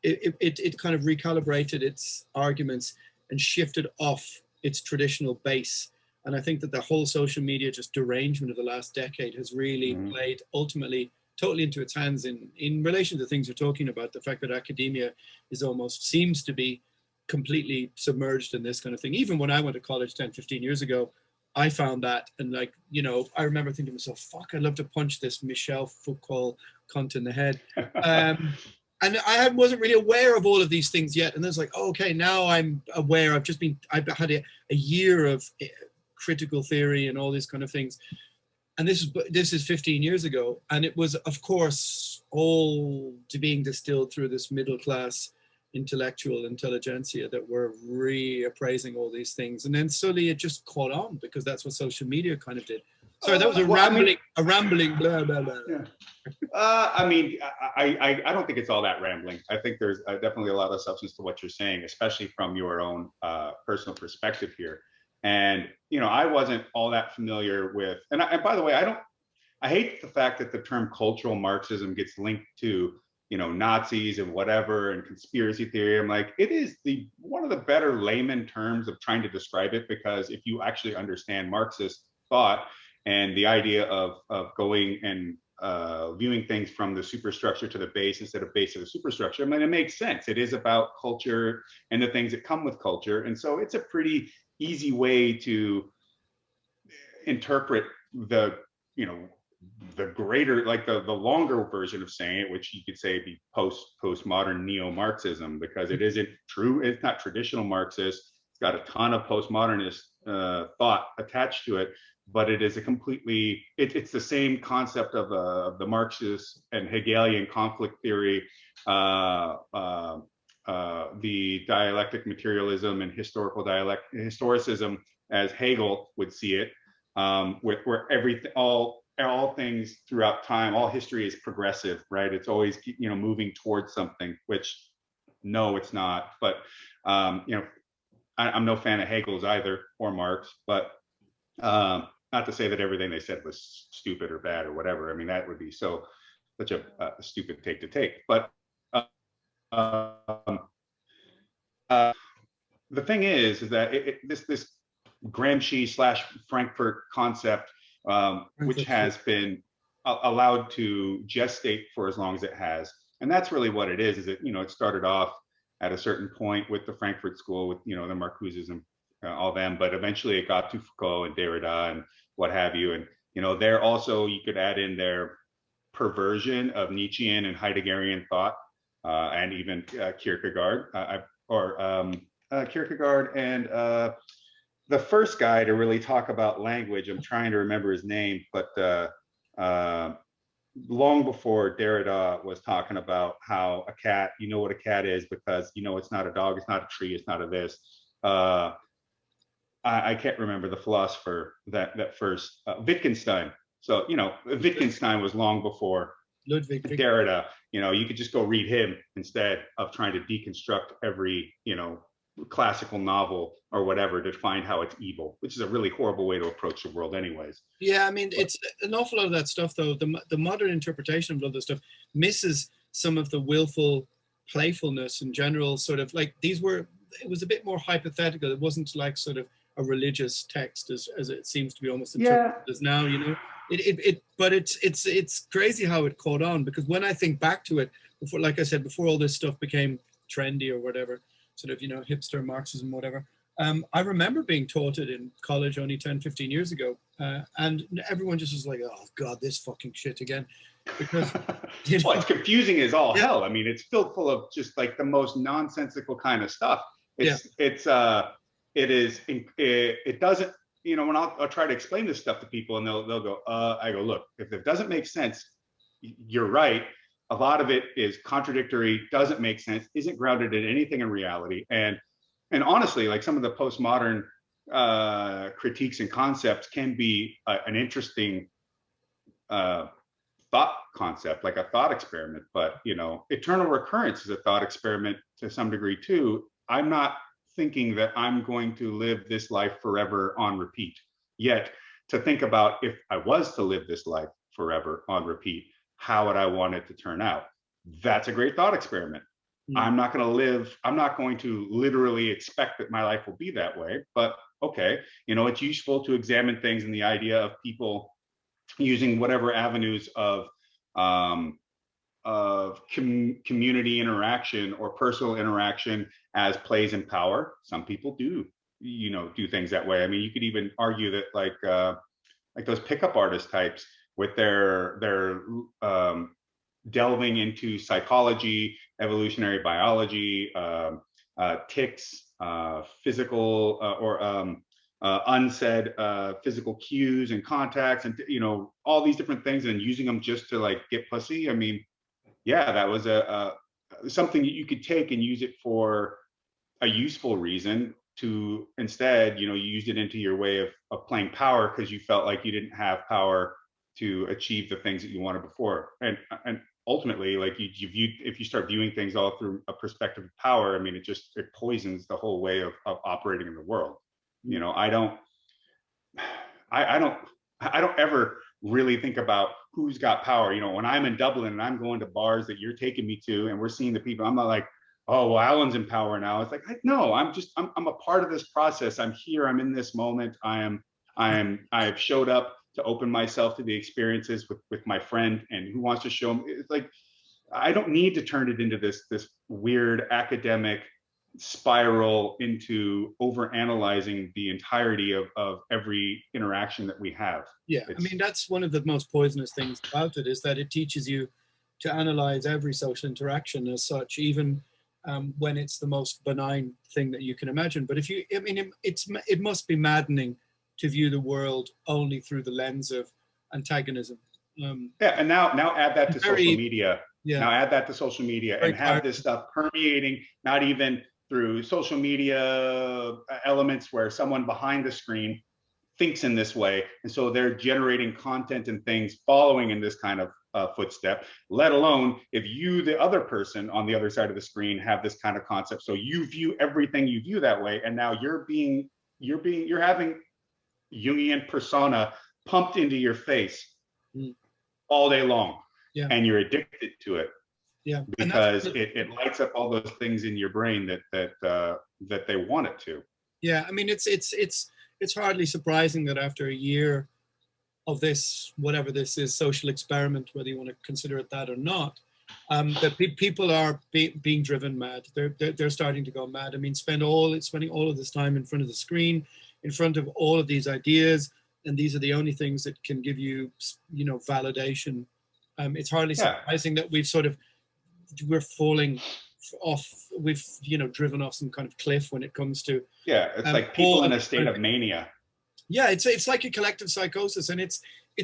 it kind of recalibrated its arguments and shifted off its traditional base. And I think that the whole social media just derangement of the last decade has really played ultimately totally into its hands in relation to the things you're talking about. The fact that academia is seems to be completely submerged in this kind of thing. Even when I went to college 10, 15 years ago, I found that, and like, you know, I remember thinking to myself, fuck, I'd love to punch this Michel Foucault cunt in the head. And I wasn't really aware of all of these things yet. And then it's like, oh, okay, now I'm aware. I've had a year of critical theory and all these kind of things. And this is 15 years ago. And it was, of course, all being distilled through this middle class intellectual intelligentsia that were reappraising all these things. And then slowly it just caught on, because that's what social media kind of did. Sorry, that was a rambling blah, blah, blah. Yeah. I mean, I don't think it's all that rambling. I think there's definitely a lot of substance to what you're saying, especially from your own personal perspective here. And, you know, I wasn't all that familiar with, and by the way, I hate the fact that the term cultural Marxism gets linked to, you know, Nazis and whatever, and conspiracy theory. I'm like, it is one of the better layman terms of trying to describe it, because if you actually understand Marxist thought and the idea of going and viewing things from the superstructure to the base instead of base to the superstructure, I mean, it makes sense. It is about culture and the things that come with culture. And so it's a pretty easy way to interpret the, you know, the greater, like the longer version of saying it, which you could say be postmodern neo-Marxism, because it isn't true. It's not traditional Marxist. It's got a ton of postmodernist thought attached to it, but it is a completely, it's the same concept of the Marxist and Hegelian conflict theory, the dialectic materialism and historicism, as Hegel would see it, where everything, all things throughout time, all history is progressive, right? It's always, you know, moving towards something, which no, it's not. But, you know, I'm no fan of Hegel's either, or Marx, but not to say that everything they said was stupid or bad or whatever. I mean, that would be such a stupid take to take. But the thing is that this Gramsci / Frankfurt concept, which has been allowed to gestate for as long as it has. And that's really what it is that, you know, it started off at a certain point with the Frankfurt School, with, you know, the Marcuses and all them, but eventually it got to Foucault and Derrida and what have you. And, you know, there also, you could add in their perversion of Nietzschean and Heideggerian thought, and even Kierkegaard, Kierkegaard and the first guy to really talk about language, I'm trying to remember his name, but long before Derrida was talking about how a cat, you know what a cat is because, you know, it's not a dog, it's not a tree, it's not a this. I can't remember the philosopher that first, Wittgenstein. So, you know, Wittgenstein was long before Ludwig Derrida. You know, you could just go read him instead of trying to deconstruct every, you know, classical novel or whatever to find how it's evil, which is a really horrible way to approach the world anyways. Yeah, I mean, it's an awful lot of that stuff, though. The modern interpretation of all this stuff misses some of the willful playfulness in general, sort of like it was a bit more hypothetical. It wasn't like sort of a religious text as it seems to be almost interpreted as now, you know. But it's crazy how it caught on, because when I think back to it, before, like I said, before all this stuff became trendy or whatever, sort of, you know, hipster Marxism, whatever. I remember being taught it in college only 10, 15 years ago. And everyone just was like, oh God, this fucking shit again. Because, you know, well, it's confusing as all hell. I mean, it's filled full of just like the most nonsensical kind of stuff. It doesn't, you know, when I'll try to explain this stuff to people and they'll go, I go, look, if it doesn't make sense, you're right. A lot of it is contradictory, doesn't make sense, isn't grounded in anything in reality. And honestly, like some of the postmodern critiques and concepts can be an interesting thought concept, like a thought experiment. But, you know, eternal recurrence is a thought experiment to some degree too. I'm not thinking that I'm going to live this life forever on repeat. Yet to think about, if I was to live this life forever on repeat, how would I want it to turn out? That's a great thought experiment. I'm not going to literally expect that my life will be that way, but okay, you know, it's useful to examine things in the idea of people using whatever avenues of community interaction or personal interaction as plays in power. Some people do, do things that way. I mean, you could even argue that like those pickup artist types with their delving into psychology, evolutionary biology, ticks, physical or unsaid physical cues and contacts, and all these different things, and using them just to like get pussy. I mean, yeah, that was something that you could take and use it for a useful reason. To instead, you used it into your way of playing power because you felt like you didn't have power to achieve the things that you wanted before. And ultimately, like if you start viewing things all through a perspective of power, I mean, it poisons the whole way of operating in the world. I don't ever really think about who's got power. When I'm in Dublin and I'm going to bars that you're taking me to and we're seeing the people, I'm not like, oh, well, Alan's in power now. It's like, no, I'm a part of this process. I'm here. I'm in this moment. I've showed up to open myself to the experiences with my friend, and who wants to show him. It's like, I don't need to turn it into this weird academic spiral into overanalyzing the entirety of every interaction that we have. Yeah, I mean, that's one of the most poisonous things about it, is that it teaches you to analyze every social interaction as such, even when it's the most benign thing that you can imagine. But it must be maddening to view the world only through the lens of antagonism. And now add that to social media. Yeah. Now add that to social media and have this stuff permeating, not even through social media elements where someone behind the screen thinks in this way. And so they're generating content and things following in this kind of footstep, let alone if you, the other person on the other side of the screen, have this kind of concept. So you view everything you view that way. And now you're having Jungian persona pumped into your face all day long. Yeah. And you're addicted to it. Yeah. Because it lights up all those things in your brain that they want it to. Yeah. I mean, it's hardly surprising that after a year of this, whatever this is, social experiment, whether you want to consider it that or not, that people are being driven mad. They're starting to go mad. I mean, spending all of this time in front of the screen, in front of all of these ideas, and these are the only things that can give you, validation. It's hardly surprising that we're falling off. We've driven off some kind of cliff when it comes to it's like people in a state of mania. Yeah, it's like a collective psychosis, and it's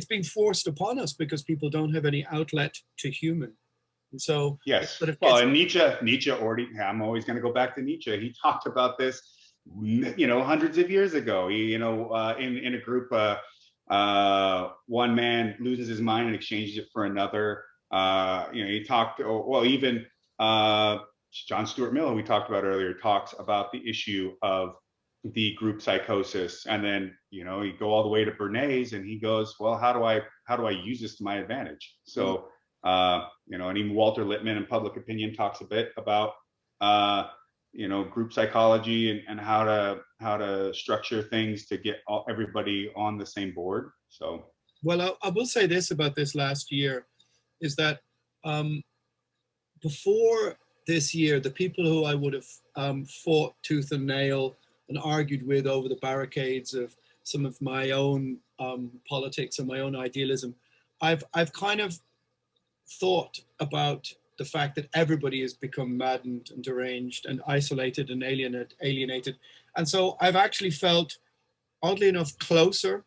being forced upon us because people don't have any outlet to human. And so yes, and Nietzsche already. I'm always going to go back to Nietzsche. He talked about this, hundreds of years ago. In a group, one man loses his mind and exchanges it for another. He talked, even John Stuart Mill, who we talked about earlier, talks about the issue of the group psychosis. And then, you go all the way to Bernays, and he goes, well, how do I use this to my advantage? So, and even Walter Lippmann in Public Opinion talks a bit about, group psychology and how to structure things to get everybody on the same board. So, well, I will say this about this last year, is that before this year, the people who I would have fought tooth and nail and argued with over the barricades of some of my own politics and my own idealism, I've kind of thought about the fact that everybody has become maddened and deranged and isolated and alienated. And so I've actually felt, oddly enough, closer,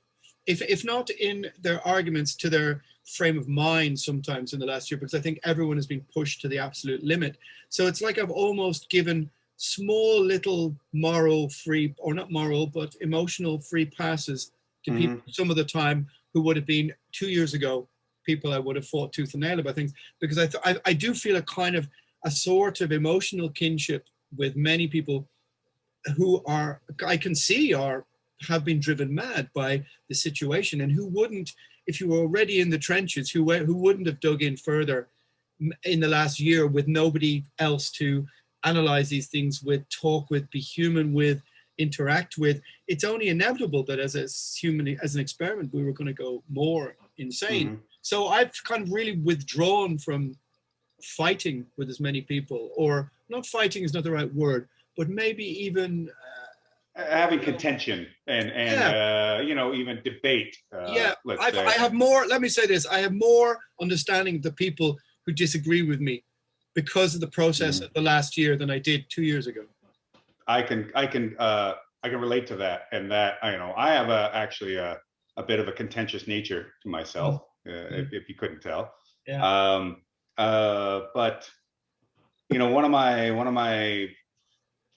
if not in their arguments, to their frame of mind sometimes in the last year, because I think everyone has been pushed to the absolute limit. So it's like I've almost given small little moral free, or not moral, but emotional free passes to people some of the time who would have been 2 years ago people I would have fought tooth and nail about things, because I do feel a sort of emotional kinship with many people who I can see have been driven mad by the situation, and who wouldn't, if you were already in the trenches, who wouldn't have dug in further in the last year with nobody else to analyze these things with, talk with, be human with, interact with. It's only inevitable that as an experiment, we were going to go more insane. So I've kind of really withdrawn from fighting with as many people, or not fighting is not the right word, but maybe even having contention and even debate. Let's say I have more. Let me say this: I have more understanding of the people who disagree with me because of the process of the last year than I did 2 years ago. I can relate to that, and that I have actually a bit of a contentious nature to myself, if you couldn't tell. Yeah. But one of my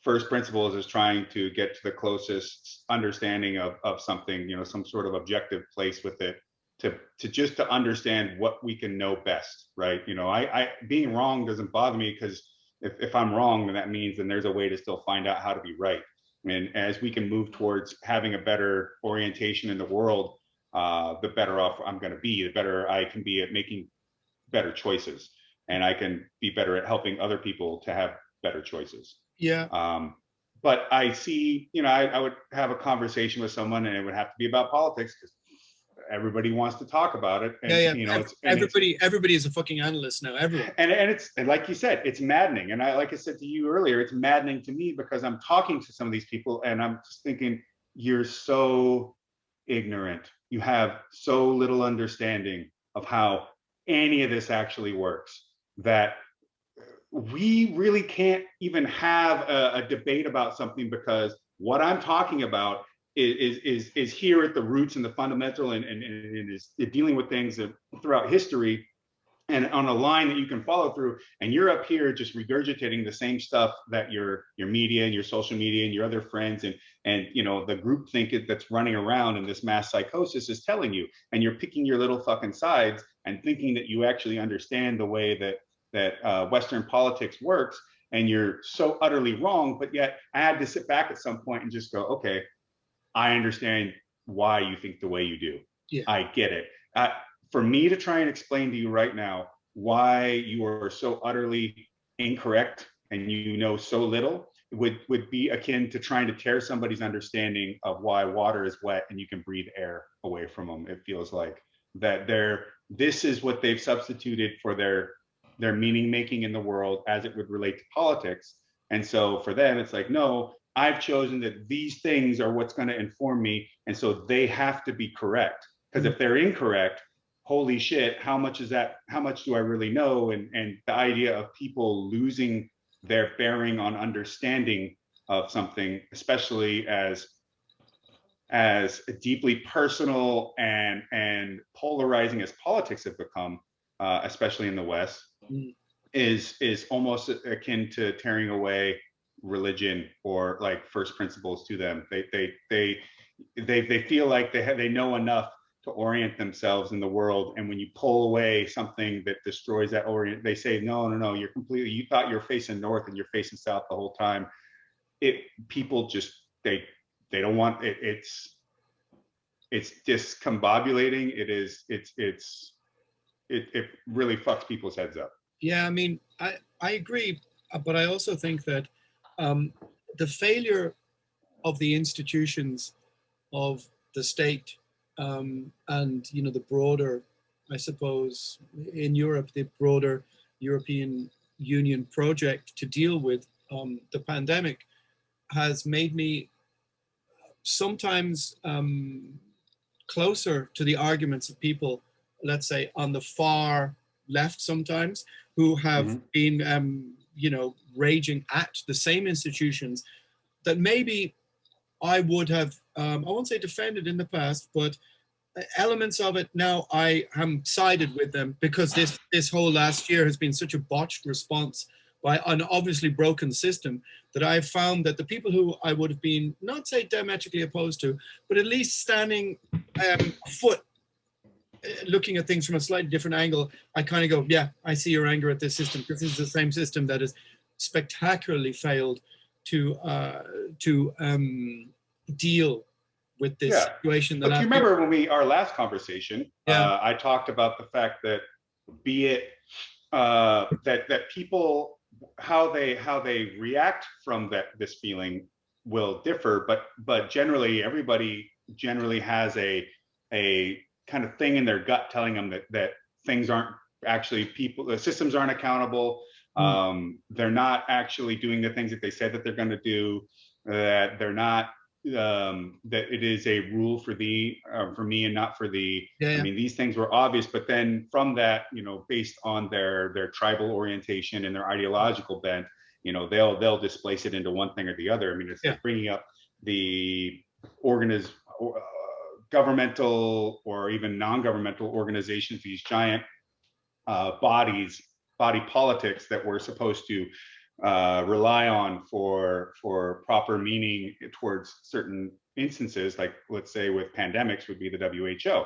first principles is trying to get to the closest understanding of something, some sort of objective place with it, to understand what we can know best, right? I being wrong doesn't bother me, because if I'm wrong, then that means then there's a way to still find out how to be right. And as we can move towards having a better orientation in the world, the better off I'm going to be, the better I can be at making better choices, and I can be better at helping other people to have better choices. Yeah. But I see, I would have a conversation with someone, and it would have to be about politics, because everybody wants to talk about it. And, everybody is a fucking analyst now. Everyone. And like you said, it's maddening. And like I said to you earlier, it's maddening to me, because I'm talking to some of these people, and I'm just thinking, you're so ignorant. You have so little understanding of how any of this actually works, that we really can't even have a debate about something, because what I'm talking about is here at the roots and the fundamental, and is dealing with things throughout history, and on a line that you can follow through. And you're up here just regurgitating the same stuff that your media and your social media and your other friends and the group think that's running around in this mass psychosis is telling you, and you're picking your little fucking sides and thinking that you actually understand the way that Western politics works, and you're so utterly wrong. But yet I had to sit back at some point and just go, okay, I understand why you think the way you do. Yeah. I get it. For me to try and explain to you right now why you are so utterly incorrect and so little would be akin to trying to tear somebody's understanding of why water is wet and you can breathe air away from them. It feels like that this is what they've substituted for their meaning making in the world as it would relate to politics. And so for them, it's like, no, I've chosen that these things are what's going to inform me. And so they have to be correct. Because if they're incorrect, holy shit, how much do I really know? And the idea of people losing their bearing on understanding of something, especially as deeply personal and polarizing as politics have become, especially in the West, is almost akin to tearing away religion or like first principles to them. They feel like they know enough to orient themselves in the world, and when you pull away something that destroys that orient, they say, no, you thought you're facing north and you're facing south the whole time. People just they don't want it. It's discombobulating. It really fucks people's heads up. Yeah, I mean, I agree, but I also think that the failure of the institutions of the state and the broader, I suppose, in Europe, the broader European Union project to deal with the pandemic has made me sometimes closer to the arguments of people, let's say, on the far left sometimes, who have been, raging at the same institutions that maybe I would have, I won't say defended in the past, but elements of it now I am sided with them, because this whole last year has been such a botched response by an obviously broken system, that I found that the people who I would have been, not say diametrically opposed to, but at least standing a foot, looking at things from a slightly different angle, I kind of go, yeah, I see your anger at this system. This is the same system that has spectacularly failed to deal with this situation. But you remember when our last conversation, I talked about the fact that, be it that people, how they react from this feeling will differ, but generally everybody generally has a kind of thing in their gut telling them that things aren't actually people, the systems aren't accountable. They're not actually doing the things that they said that they're going to do, that they're not, that it is a rule for thee, for me and not for thee. Yeah, yeah. I mean, these things were obvious, but then from that, you know, based on their tribal orientation and their ideological bent, you know, they'll displace it into one thing or the other. I mean, it's like bringing up the governmental or even non-governmental organizations, these giant body politics that we're supposed to rely on for proper meaning towards certain instances, like let's say with pandemics would be the WHO.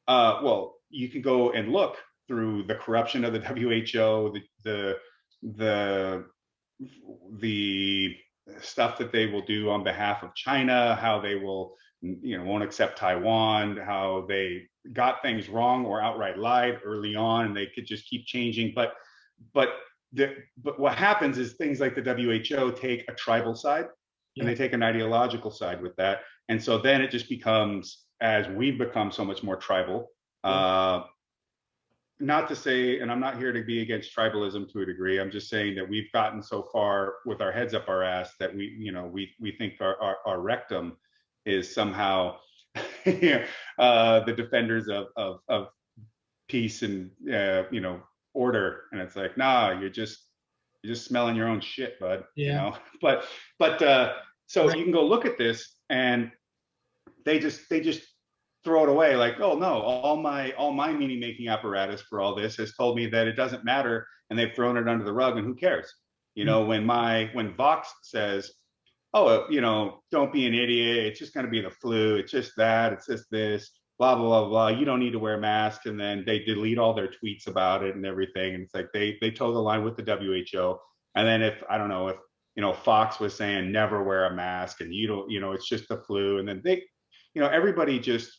Well, you can go and look through the corruption of the WHO, the stuff that they will do on behalf of China, how they will, you know, won't accept Taiwan, how they got things wrong or outright lied early on, and they could just keep changing. But what happens is things like the WHO take a tribal side and they take an ideological side with that, and so then it just becomes, as we've become so much more tribal. Not to say, and I'm not here to be against tribalism to a degree. I'm just saying that we've gotten so far with our heads up our ass that we think our rectum is somehow the defenders of peace and order, and it's like, nah, you're just smelling your own shit, bud. You know. But so you can go look at this, and they just throw it away, like, oh no, all my meaning making apparatus for all this has told me that it doesn't matter, and they've thrown it under the rug, and who cares? You know, when Vox says, oh, you know, don't be an idiot, it's just going to be the flu, it's just that, it's just this, blah blah blah blah, you don't need to wear masks, and then they delete all their tweets about it and everything, and it's like they toe the line with the WHO. And then if I don't know, if you know, Fox was saying never wear a mask, and you don't, you know, it's just the flu, and then they, you know, everybody just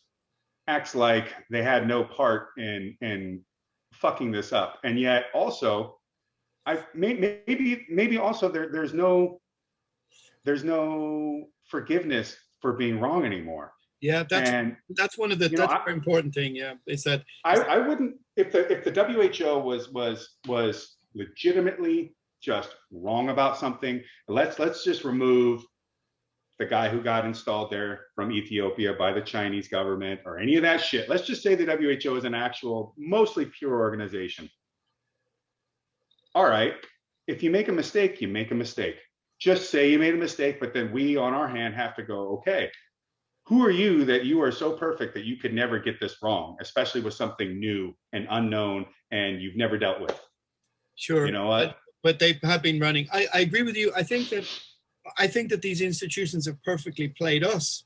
acts like they had no part in fucking this up. And yet also, maybe also there's no forgiveness for being wrong anymore. Yeah, that's one of the, that's a very important thing. Yeah, is that I wouldn't, if the WHO was legitimately just wrong about something, let's just remove the guy who got installed there from Ethiopia by the Chinese government or any of that shit. Let's just say the WHO is an actual, mostly pure organization. All right, if you make a mistake, you make a mistake. Just say you made a mistake, but then we on our hand have to go, okay, who are you that you are so perfect that you could never get this wrong, especially with something new and unknown and you've never dealt with? Sure. You know what? But they have been running. I agree with you. I think that these institutions have perfectly played us,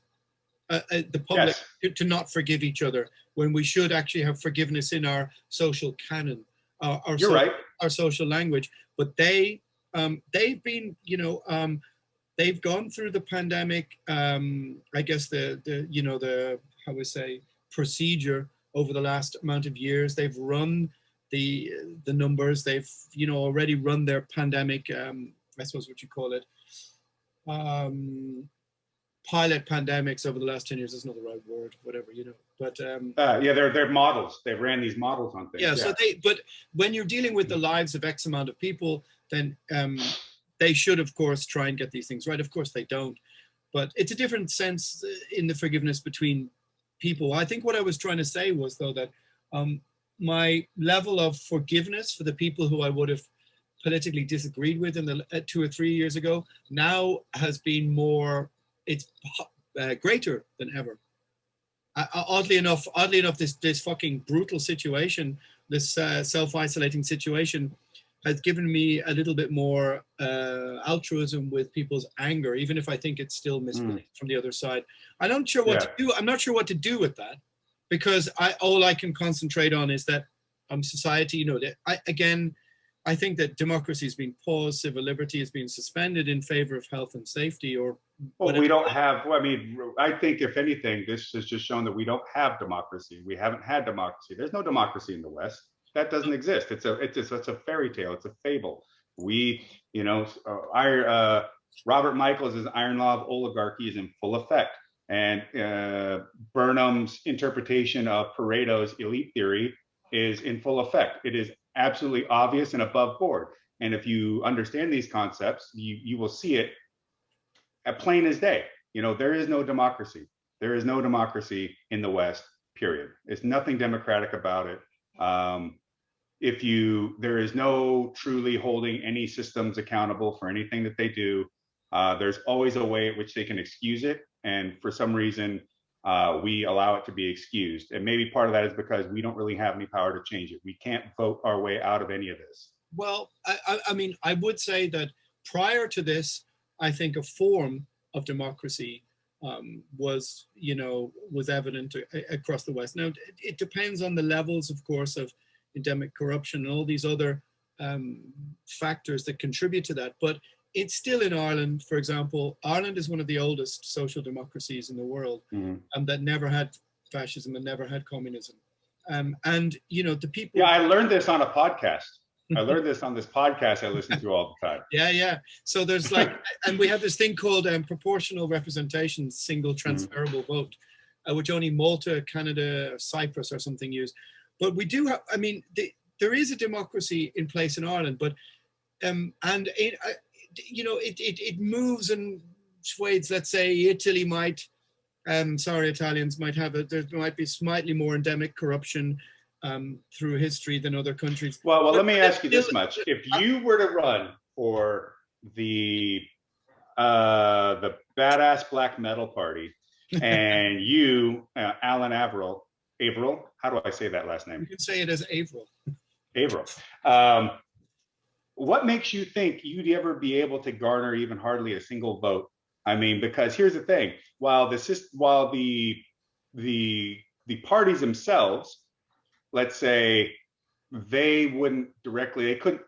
the public, to not forgive each other when we should actually have forgiveness in our social canon, our social language. But they've been, you know, they've gone through the pandemic. I guess the how we say, procedure over the last amount of years. They've run the numbers. They've, you know, already run their pandemic. I suppose what you call it. Pilot pandemics over the last 10 years is not the right word, whatever, you know. But they're models. They ran these models on things. Yeah, so but when you're dealing with the lives of X amount of people, then they should, of course, try and get these things right. Of course they don't, but it's a different sense in the forgiveness between people. I think what I was trying to say was, though, that my level of forgiveness for the people who I would have politically disagreed with in the 2 or 3 years ago now has been more, it's greater than ever. Oddly enough, this fucking brutal situation, this self-isolating situation, has given me a little bit more altruism with people's anger, even if I think it's still misplaced from the other side. I'm not sure what to do. I'm not sure what to do with that, because all I can concentrate on is that society, you know, that I think that democracy has been paused, civil liberty has been suspended in favor of health and safety, or well, we don't have, I mean, I think if anything, this has just shown that we don't have democracy. We haven't had democracy. There's no democracy in the West. That doesn't exist. It's a fairy tale. It's a fable. We, you know, Robert Michaels' iron law of oligarchy is in full effect. And Burnham's interpretation of Pareto's elite theory is in full effect. It is absolutely obvious and above board. And if you understand these concepts, you will see it at plain as day. There is no democracy. There is no democracy in the West, period. It's nothing democratic about it. There is no truly holding any systems accountable for anything that they do. There's always a way at which they can excuse it. And for some reason, we allow it to be excused. And maybe part of that is because we don't really have any power to change it. We can't vote our way out of any of this. Well, I mean, I would say that prior to this, I think a form of democracy was evident across the West. Now, it depends on the levels, of course, of endemic corruption and all these other factors that contribute to that. But it's still in Ireland, for example. Ireland is one of the oldest social democracies in the world, that never had fascism and never had communism. And the people. Yeah, I learned this on a podcast. I learned this on this podcast I listen to all the time. Yeah. So there's and we have this thing called proportional representation, single transferable vote, which only Malta, Canada, Cyprus or something use. But we do have, there is a democracy in place in Ireland, but, it moves and swades. Let's say Italy might, Italians might there might be slightly more endemic corruption through history than other countries. Well, let me ask you this much. If you were to run for the badass black metal party and you, Alan Averill, how do I say that last name? You can say it as Averill. What makes you think you'd ever be able to garner even hardly a single vote? I mean, because here's the thing: while the parties themselves, let's say, they couldn't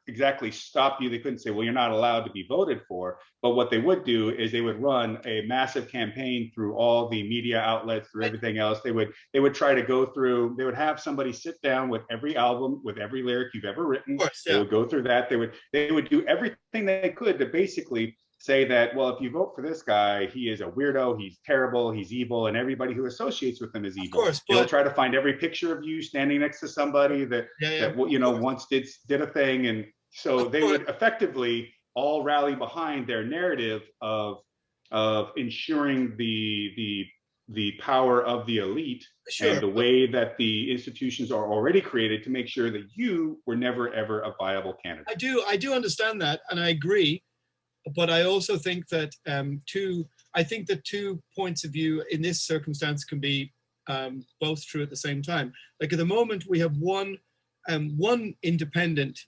exactly stop you. They couldn't say, well, you're not allowed to be voted for. But what they would do is they would run a massive campaign through all the media outlets, through everything else. They would try to go through, they would have somebody sit down with every album, with every lyric you've ever written. Course, yeah. They would go through that. They would do everything they could to basically say that, well, if you vote for this guy, he is a weirdo, he's terrible, he's evil, and everybody who associates with him is evil. Of course, they'll try to find every picture of you standing next to somebody that once did a thing, and so they would effectively all rally behind their narrative of ensuring the power of the elite and the way that the institutions are already created to make sure that you were never ever a viable candidate. I do understand that, and I agree. But I also think that two points of view in this circumstance can be both true at the same time. Like at the moment, we have one independent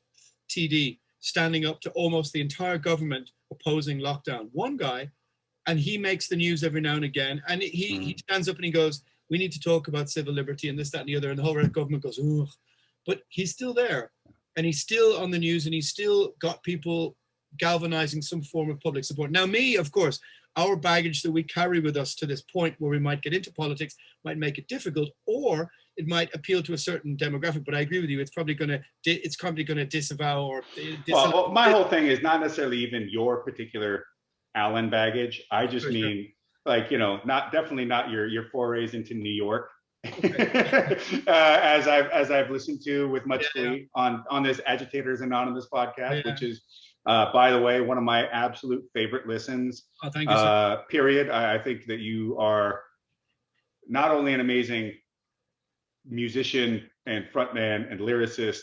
TD standing up to almost the entire government opposing lockdown. One guy, and he makes the news every now and again, and he stands up and he goes, "We need to talk about civil liberty and this, that, and the other," and the whole government goes, "Ugh." But he's still there, and he's still on the news, and he's still got people galvanizing some form of public support. Now, of course, our baggage that we carry with us to this point where we might get into politics might make it difficult, or it might appeal to a certain demographic. But I agree with you; it's probably going to disavow or. Well, my whole thing is not necessarily even your particular Allen baggage. I just mean, definitely not your forays into New York. Okay. as I've listened to with much glee on this Agitators Anonymous podcast, which is. By the way, one of my absolute favorite listens. Oh, thank you, sir. Period. I think that you are not only an amazing musician and frontman and lyricist,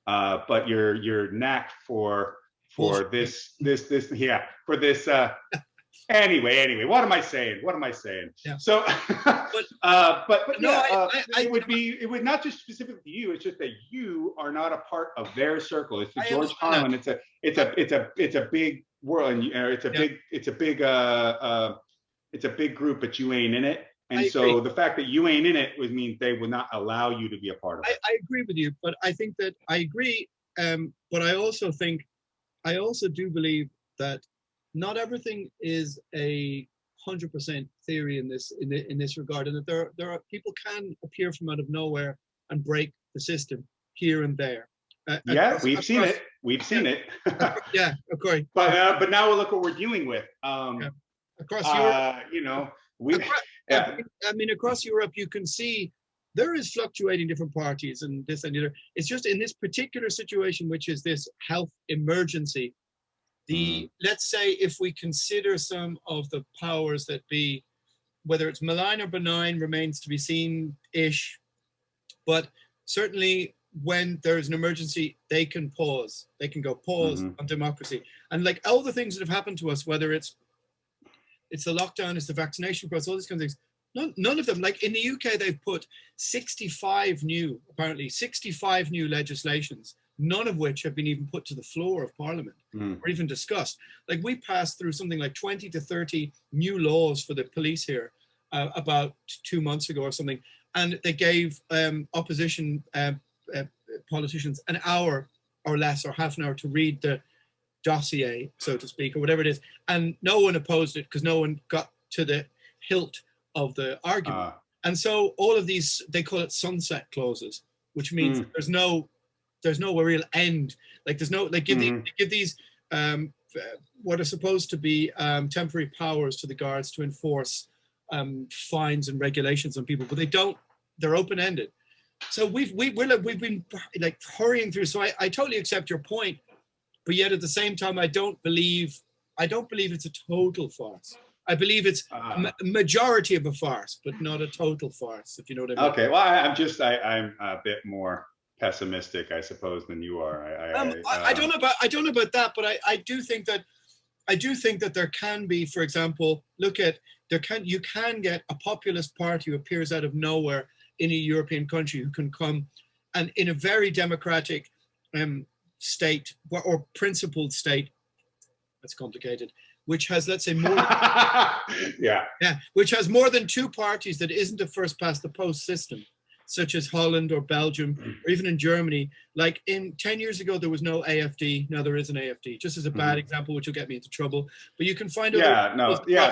but your knack for this. Anyway, what am I saying? Yeah. So, it would not just specific to you. It's just that you are not a part of their circle. It's the George Carlin. It's a big world, and it's a big group, but you ain't in it. And so the fact that you ain't in it would mean they will not allow you to be a part of it. I agree with you, but I think that I agree. But I also do believe that not everything is 100% theory in this regard, and that there are people can appear from out of nowhere and break the system here and there. We've seen it. Yeah, of course. But now look what we're dealing with. Across Europe, across Europe, you can see there is fluctuating different parties and this and the other. It's just in this particular situation, which is this health emergency, let's say if we consider some of the powers that be, whether it's malign or benign remains to be seen-ish, but certainly when there's an emergency, they can pause. They can go pause on democracy. And like all the things that have happened to us, whether it's the lockdown, it's the vaccination process, all these kind of things, none of them, like in the UK, they've put 65 new legislations, none of which have been even put to the floor of Parliament or even discussed. Like we passed through something like 20 to 30 new laws for the police here about 2 months ago or something. And they gave opposition politicians an hour or less or half an hour to read the dossier, so to speak, or whatever it is. And no one opposed it because no one got to the hilt of the argument. And so all of these, they call it sunset clauses, which means there's no real end. Like there's no, like they give these what are supposed to be temporary powers to the guards to enforce fines and regulations on people, but they don't. They're open-ended. So we've been like hurrying through. So I totally accept your point, but yet at the same time, I don't believe it's a total farce. I believe it's a majority of a farce, but not a total farce, if you know what I mean. Okay, well, I'm a bit more pessimistic, I suppose, than you are. I don't know about that, but I do think that there can be, for example, you can get a populist party who appears out of nowhere in a European country who can come and in a very democratic state or principled state, that's complicated, which has, let's say, more which has more than two parties, that isn't a first past the post system, such as Holland or Belgium or even in Germany. Like 10 years ago, there was no AFD. Now there is an AFD, just as a bad example, which will get me into trouble. But you can find out.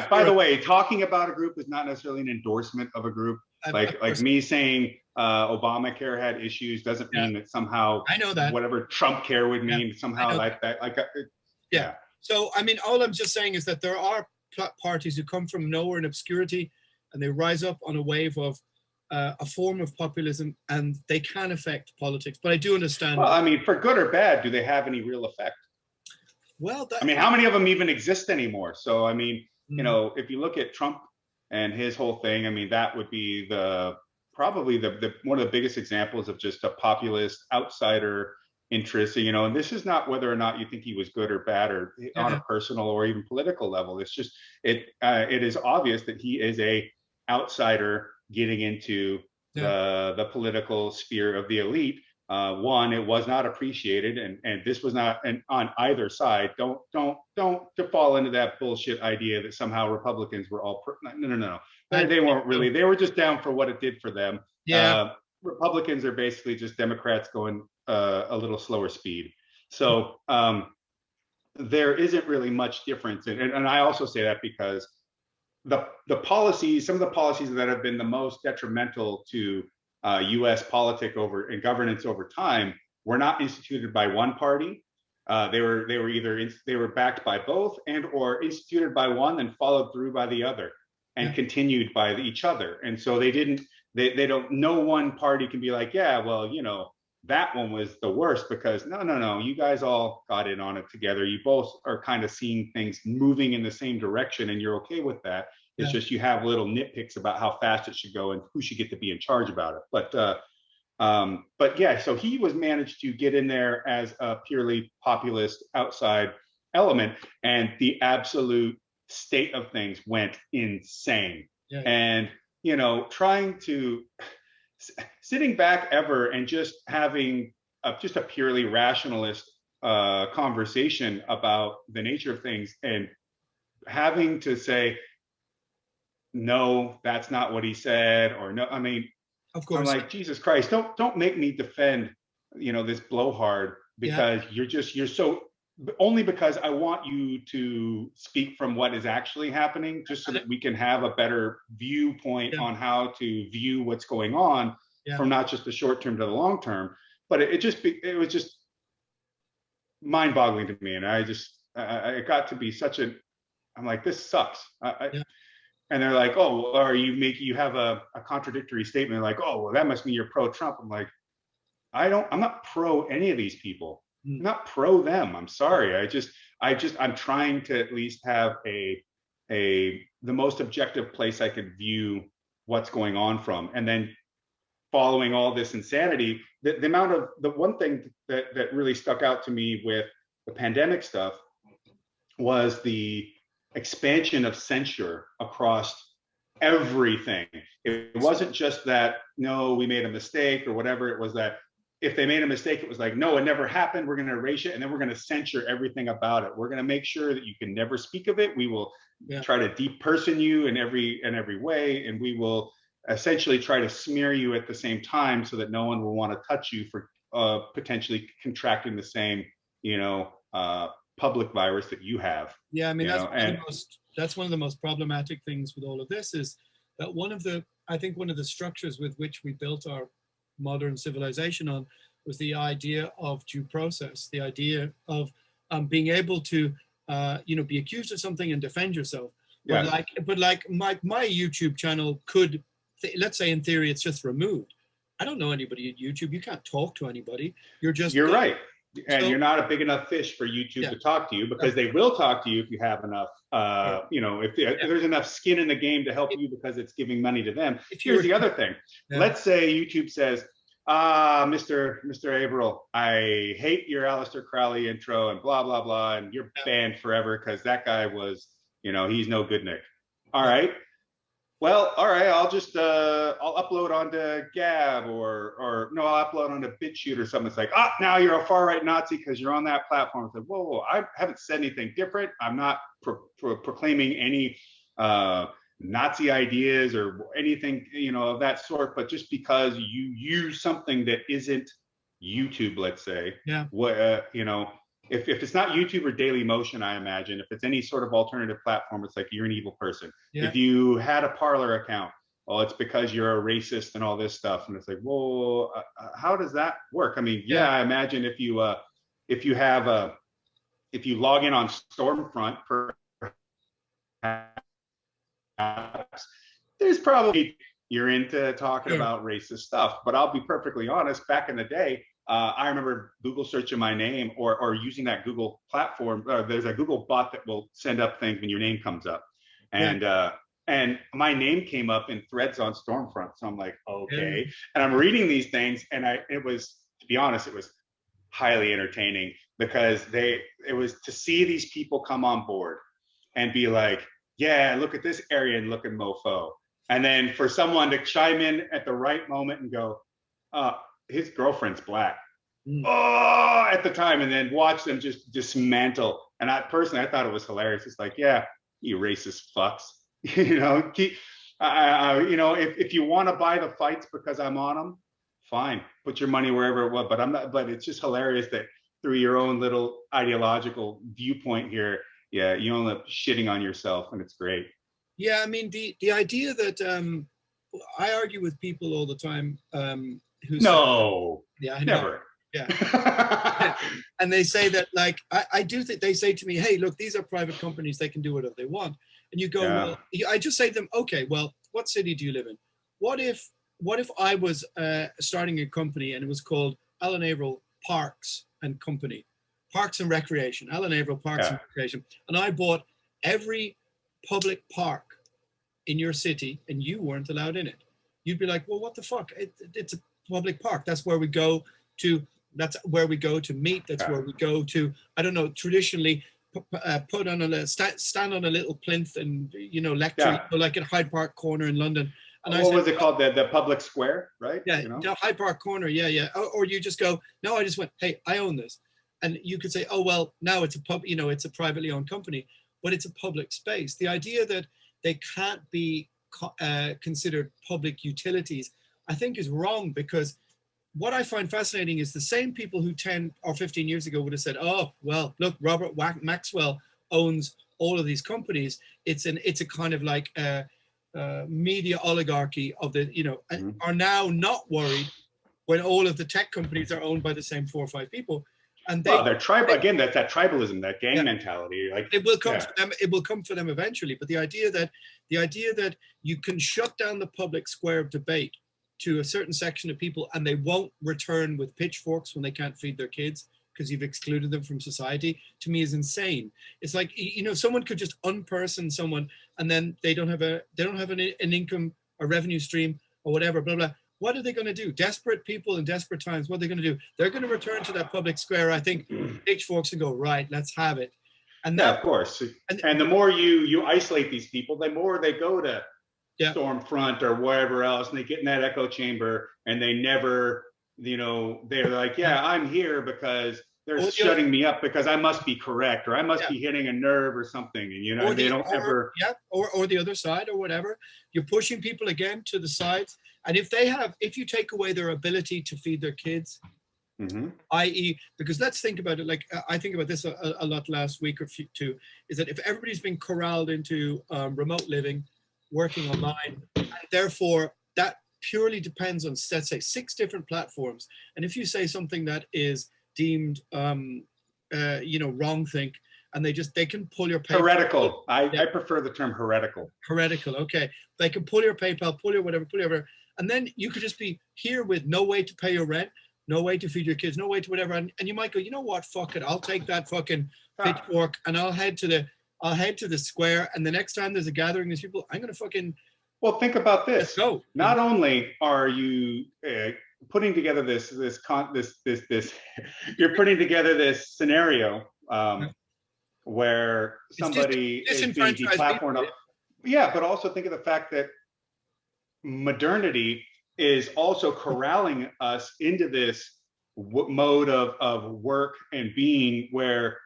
By the way, talking about a group is not necessarily an endorsement of a group. Like me saying Obamacare had issues doesn't mean that somehow I know that whatever Trump care would mean somehow that. So I mean, all I'm just saying is that there are parties who come from nowhere in obscurity, and they rise up on a wave of a form of populism, and they can affect politics. But I do understand. Well, I mean, for good or bad, do they have any real effect? Well, I mean, how many of them even exist anymore? So I mean, you know, if you look at Trump and his whole thing, I mean, that would be probably the one of the biggest examples of just a populist outsider interest, you know. And this is not whether or not you think he was good or bad or on a personal or even political level. It's just it is obvious that he is a outsider getting into the political sphere of the elite. One, it was not appreciated, and this was not on either side. Don't fall into that bullshit idea that somehow Republicans were all no. They weren't really. They were just down for what it did for them. Republicans are basically just Democrats going a little slower speed. So there isn't really much difference, and I also say that because the policies, some of the policies that have been the most detrimental to U.S. politics and governance over time were not instituted by one party. They were backed by both and or instituted by one and followed through by the other and continued by each other. And so no one party can be like, yeah, well, you know, that one was the worst because no, you guys all got in on it together. You both are kind of seeing things moving in the same direction and you're okay with that. It's just you have little nitpicks about how fast it should go and who should get to be in charge about it. But yeah, so he was managed to get in there as a purely populist outside element, and the absolute state of things went insane. And you know, sitting back ever and just having just a purely rationalist conversation about the nature of things and having to say, no, that's not what he said, or no, I mean, of course, I'm like, Jesus Christ, don't make me defend, you know, this blowhard because you're so, only because I want you to speak from what is actually happening, just so that we can have a better viewpoint on how to view what's going on from not just the short term to the long term. But it was just mind-boggling to me, and I got to be I'm like, this sucks. and they're like, oh, or you have a contradictory statement like, oh, well, that must mean you're pro-Trump. I'm like, I'm not pro any of these people. I'm not pro them. I'm sorry. I'm trying to at least have the most objective place I could view what's going on from. And then following all this insanity, the one thing that really stuck out to me with the pandemic stuff was the expansion of censure across everything. It wasn't just that, no, we made a mistake or whatever. It was that if they made a mistake, it was like, no, it never happened. We're going to erase it. And then we're going to censor everything about it. We're going to make sure that you can never speak of it. We will try to deperson you in every way. And we will essentially try to smear you at the same time so that no one will want to touch you for potentially contracting the same, public virus that you have. Yeah, I mean, that's one of the most problematic things with all of this is that I think one of the structures with which we built our modern civilization on was the idea of due process, the idea of being able to, be accused of something and defend yourself. Yeah. But like my YouTube channel could, let's say in theory, it's just removed. I don't know anybody at YouTube. You can't talk to anybody. You're right. And you're not a big enough fish for YouTube to talk to you, because they will talk to you if you have enough, if there's enough skin in the game to help you because it's giving money to them. Here's the other thing. Let's say YouTube says, Mr. Averill, I hate your Aleister Crowley intro and blah, blah, blah. And you're banned forever because that guy was, he's no good, Nick. All right. Well, all right, I'll just I'll upload onto Gab or no, I'll upload onto BitChute or something. It's like, now you're a far right Nazi because you're on that platform. It's like, whoa, I haven't said anything different. I'm not proclaiming any Nazi ideas or anything, of that sort. But just because you use something that isn't YouTube, let's say, if it's not YouTube or Daily Motion, I imagine, if it's any sort of alternative platform, it's like you're an evil person. Yeah. If you had a Parler account, well, it's because you're a racist and all this stuff. And it's like, well, how does that work? I mean, I imagine if you log in on Stormfront, perhaps there's probably you're into talking about racist stuff. But I'll be perfectly honest, back in the day, I remember Google searching my name or using that Google platform. There's a Google bot that will send up things when your name comes up. And my name came up in threads on Stormfront. So I'm like, okay. And I'm reading these things, and it was, to be honest, it was highly entertaining because it was to see these people come on board and be like, yeah, look at this Aryan looking mofo. And then for someone to chime in at the right moment and go, his girlfriend's black. At the time, and then watch them just dismantle. And I thought it was hilarious. It's like, yeah, you racist fucks. If you want to buy the fights because I'm on them, fine, put your money wherever it was. But I'm not. But it's just hilarious that through your own little ideological viewpoint here, you end up shitting on yourself, and it's great. Yeah, I mean the idea that I argue with people all the time. I know. Never. Yeah. And they say that, like, I do think they say to me, hey, look, these are private companies. They can do whatever they want. And you go, well, I just say to them, okay, well, what city do you live in? What if I was starting a company and it was called Alan Averill Parks and Company, Parks and Recreation, Alan Averill Parks and Recreation. And I bought every public park in your city and you weren't allowed in it. You'd be like, well, what the fuck? It's a public park. That's where we go to meet. That's where we go to, I don't know, traditionally put on stand on a little plinth and lecture, like at Hyde Park Corner in London. And what was it called? The public square, right? Yeah, Hyde Park Corner. Yeah. Or you just go, no, I just went, hey, I own this. And you could say, oh, well, now it's a it's a privately owned company, but it's a public space. The idea that they can't be considered public utilities, I think, is wrong, because what I find fascinating is the same people who 10 or 15 years ago would have said, oh, well, look, Robert Maxwell owns all of these companies. It's a kind of like media oligarchy of the, are now not worried when all of the tech companies are owned by the same 4 or 5 people. And well, they're tribal again. That's that tribalism, that gang mentality. Like it will come for them. It will come for them eventually. But the idea that you can shut down the public square of debate to a certain section of people, and they won't return with pitchforks when they can't feed their kids because you've excluded them from society, to me is insane. It's like, you know, someone could just unperson someone, and then they don't have an income, a revenue stream, or whatever. Blah blah. What are they going to do? Desperate people in desperate times, what are they going to do? They're going to return to that public square, I think, pitchforks, and go, right, let's have it. And of course. And the more you isolate these people, the more they go to Stormfront or wherever else, and they get in that echo chamber, and they never, you know, they're like, I'm here because they're shutting me up because I must be correct, or I must be hitting a nerve or something. And, you know, they don't ever. Or the other side or whatever. You're pushing people again to the sides. And if you take away their ability to feed their kids, i.e., because let's think about it, like I think about this a lot last week or two, is that if everybody's been corralled into remote living, working online, and therefore that purely depends on, let's say, 6 different platforms. And if you say something that is deemed, wrong think, and they can pull your PayPal. Heretical. I prefer the term heretical. Heretical. Okay. They can pull your PayPal, pull your whatever. And then you could just be here with no way to pay your rent, no way to feed your kids, no way to whatever. And you might go, you know what? Fuck it. I'll take that fucking pitchfork and I'll head to the square. And the next time there's a gathering of people, I'm going to fucking. Well, think about this. Let's go. Not only are you putting together this you're putting together this scenario where somebody is being deplatformed. Yeah, but also think of the fact that modernity is also corralling us into this mode of work and being where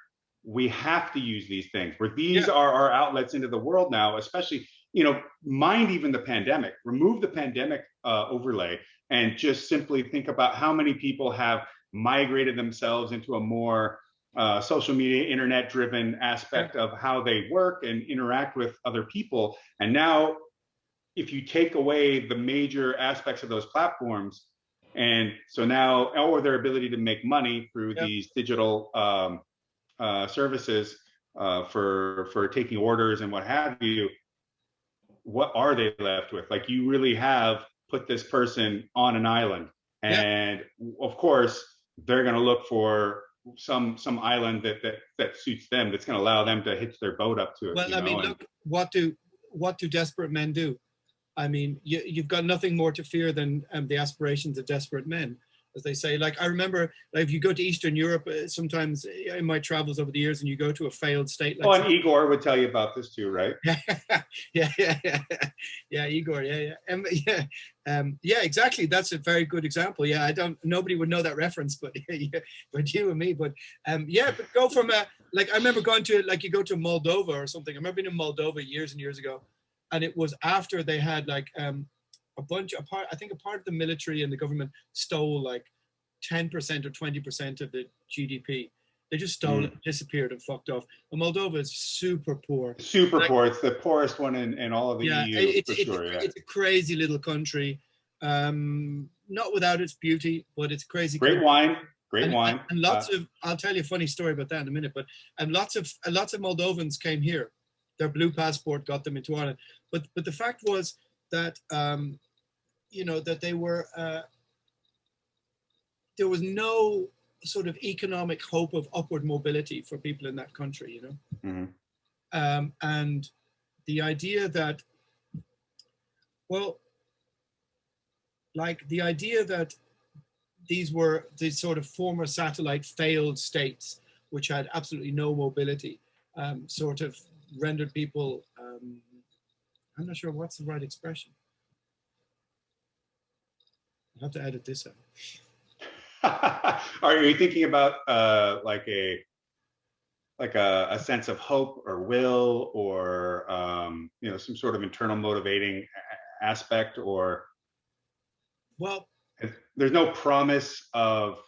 we have to use these things, where these are our outlets into the world now, especially, you know, mind even the pandemic, remove the pandemic overlay, and just simply think about how many people have migrated themselves into a more social media, internet driven aspect of how they work and interact with other people. And now, if you take away the major aspects of those platforms, and so now, or their ability to make money through these digital services for taking orders and what have you, what are they left with? Like, you really have put this person on an island, and of course they're going to look for some island that suits them, that's going to allow them to hitch their boat up to it. Well, I mean, look, what do desperate men do? I mean, you've got nothing more to fear than the aspirations of desperate men, as they say. Like, I remember, like, if you go to Eastern Europe, sometimes in my travels over the years, and you go to a failed state. Like, and Igor would tell you about this too, right? Yeah, Igor, exactly. That's a very good example. Yeah, nobody would know that reference, but but you and me. But but go from like, I remember going to, like, you go to Moldova or something. I remember being in Moldova years and years ago. And it was after they had, like, a part of the military and the government stole like 10% or 20% of the GDP. They just stole it, disappeared, and fucked off. And Moldova is super poor. Super poor. It's the poorest one in all of the EU, for sure. It's a crazy little country. Not without its beauty, but it's crazy. Great wine. Great wine. And lots of, I'll tell you a funny story about that in a minute, but lots of Moldovans came here. Their blue passport got them into Ireland. But the fact was that, that they were, there was no sort of economic hope of upward mobility for people in that country, you know? And the idea that, these were these sort of former satellite failed states, which had absolutely no mobility, sort of rendered people, I'm not sure what's the right expression. I'll have to edit this out. Are you thinking about like a sense of hope or will, or some sort of internal motivating aspect, or? Well, there's no promise of.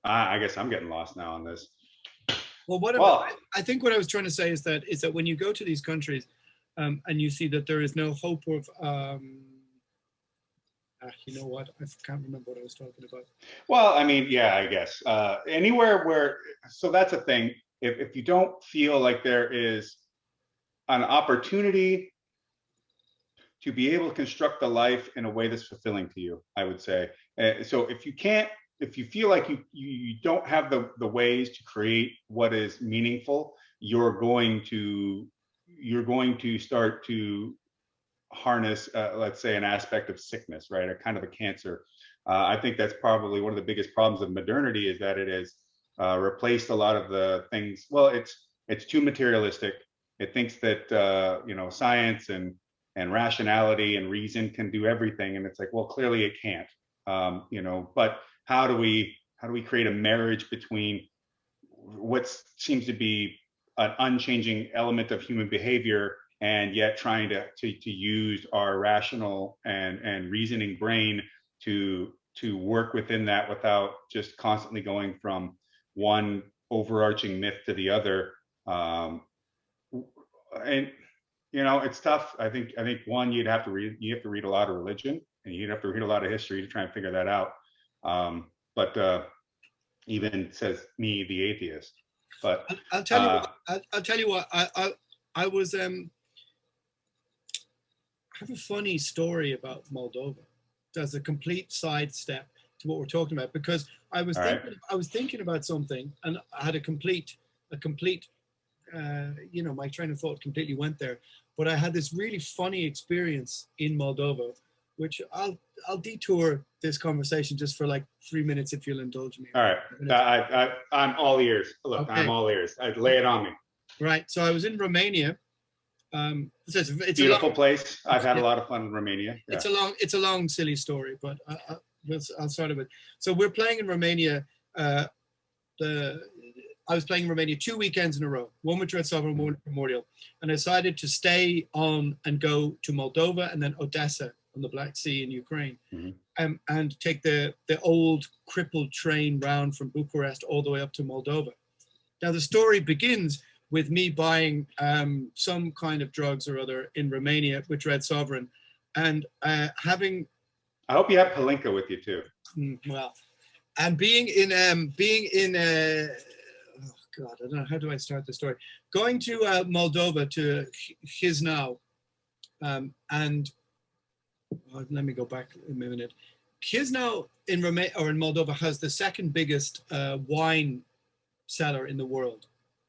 I guess I'm getting lost now on this. Well, I think what I was trying to say is that when you go to these countries, and you see that there is no hope of You know what? I can't remember what I was talking about. Well, I mean, yeah, I guess anywhere where, so that's a thing. If you don't feel like there is an opportunity to be able to construct a life in a way that's fulfilling to you, I would say. So if you can't, if you feel like you don't have the ways to create what is meaningful, you're going to start to harness, let's say, an aspect of sickness, right? A kind of a cancer. I think that's probably one of the biggest problems of modernity, is that it has replaced a lot of the things. Well, it's too materialistic. It thinks that science and rationality and reason can do everything, and it's like, well, clearly it can't. But how do we create a marriage between what seems to be an unchanging element of human behavior, and yet trying to use our rational and reasoning brain to work within that, without just constantly going from one overarching myth to the other. And it's tough. I think one, you have to read a lot of religion, and you'd have to read a lot of history to try and figure that out. But even says me, the atheist. But I'll tell you what. I'll tell you what. I was I have a funny story about Moldova. As a complete sidestep to what we're talking about, because I was thinking about something, and I had a complete my train of thought completely went there. But I had this really funny experience in Moldova, which I'll detour this conversation just for like 3 minutes, if you'll indulge me. All right, I'm all ears. Look, okay. I'm all ears. Lay it on me. Right. So I was in Romania. It's beautiful place. I've had a lot of fun in Romania. Yeah. It's a long, silly story, but I'll start it with. So we're playing in Romania. I was playing in Romania 2 weekends in a row, one with Red Sovereign, one with Primordial, and I decided to stay on and go to Moldova and then Odessa on the Black Sea in Ukraine, and take the old crippled train round from Bucharest all the way up to Moldova. Now the story begins with me buying some kind of drugs or other in Romania with Red Sovereign, and having. I hope you have Palinka with you too. Well, and being in oh God, I don't know, how do I start the story? Going to Moldova, to Chisinau, and let me go back a minute. Chisinau in Romania or in Moldova has the second biggest wine cellar in the world.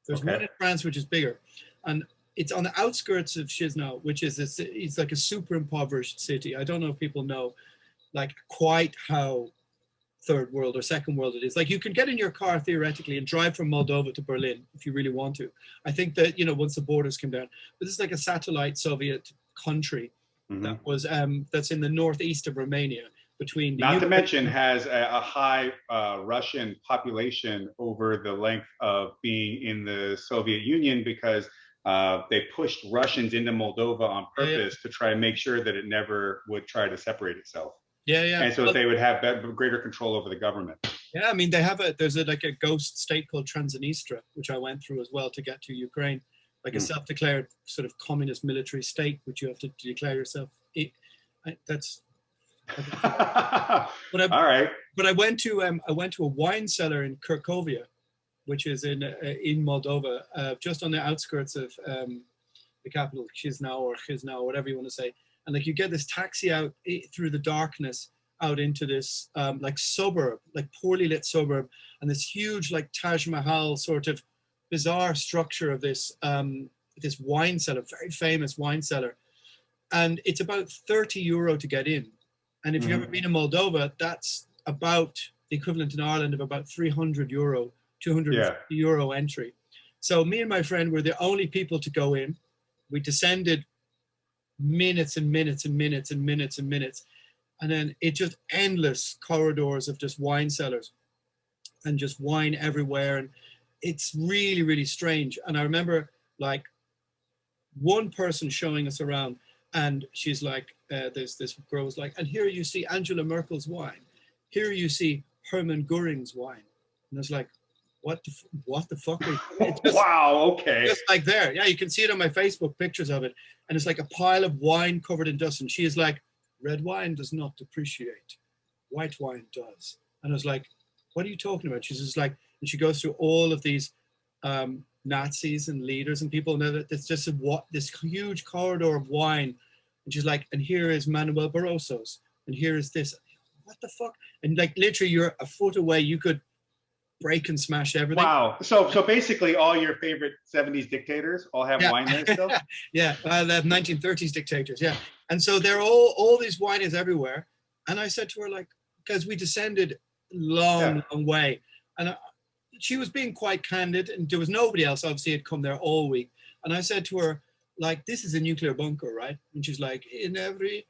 There's one in France which is bigger, and it's on the outskirts of Chisinau, which is it's like a super impoverished city. I don't know if people know, like, quite how third world or second world it is. Like, you can get in your car theoretically and drive from Moldova to Berlin if you really want to. I think that once the borders come down, but this is like a satellite Soviet country that was that's in the northeast of Romania. Between not to mention has a high Russian population over the length of being in the Soviet Union, because they pushed Russians into Moldova on purpose to try and make sure that it never would try to separate itself. And so they would have greater control over the government. Yeah, I mean, there's like a ghost state called Transnistria, which I went through as well to get to Ukraine, like a self-declared sort of communist military state, which you have to declare yourself. All right. But I went to a wine cellar in Kirkovia, which is in Moldova, just on the outskirts of the capital, Chisinau, whatever you want to say. And like, you get this taxi out through the darkness out into this like suburb, like poorly lit suburb, and this huge like Taj Mahal sort of bizarre structure of this this wine cellar, very famous wine cellar, and it's about €30 to get in. And if you've ever been in Moldova, that's about the equivalent in Ireland of about €300, €250 entry. So me and my friend were the only people to go in. We descended minutes and minutes and minutes and minutes and minutes. And then it just endless corridors of just wine cellars and just wine everywhere. And it's really, really strange. And I remember like one person showing us around, and she's like, this girl was like, and here you see Angela Merkel's wine. Here you see Hermann Göring's wine. And it's like, what the fuck? It's just, wow, okay. Just like there. Yeah, you can see it on my Facebook, pictures of it. And it's like a pile of wine covered in dust. And she is like red wine does not depreciate. White wine does. And I was like, what are you talking about? She's just like, and she goes through all of these Nazis and leaders and people. And it's just this huge corridor of wine. And she's like, and here is Manuel Barroso's. And here is this. What the fuck? And like literally you're a foot away. You could break and smash everything. Wow. So basically all your favorite 70s dictators all have wine there still? Yeah, the 1930s dictators, yeah. And so they're all these wineries everywhere. And I said to her, like, because we descended long way. And she was being quite candid, and there was nobody else obviously had come there all week. And I said to her, like, this is a nuclear bunker, right? And she's like, in every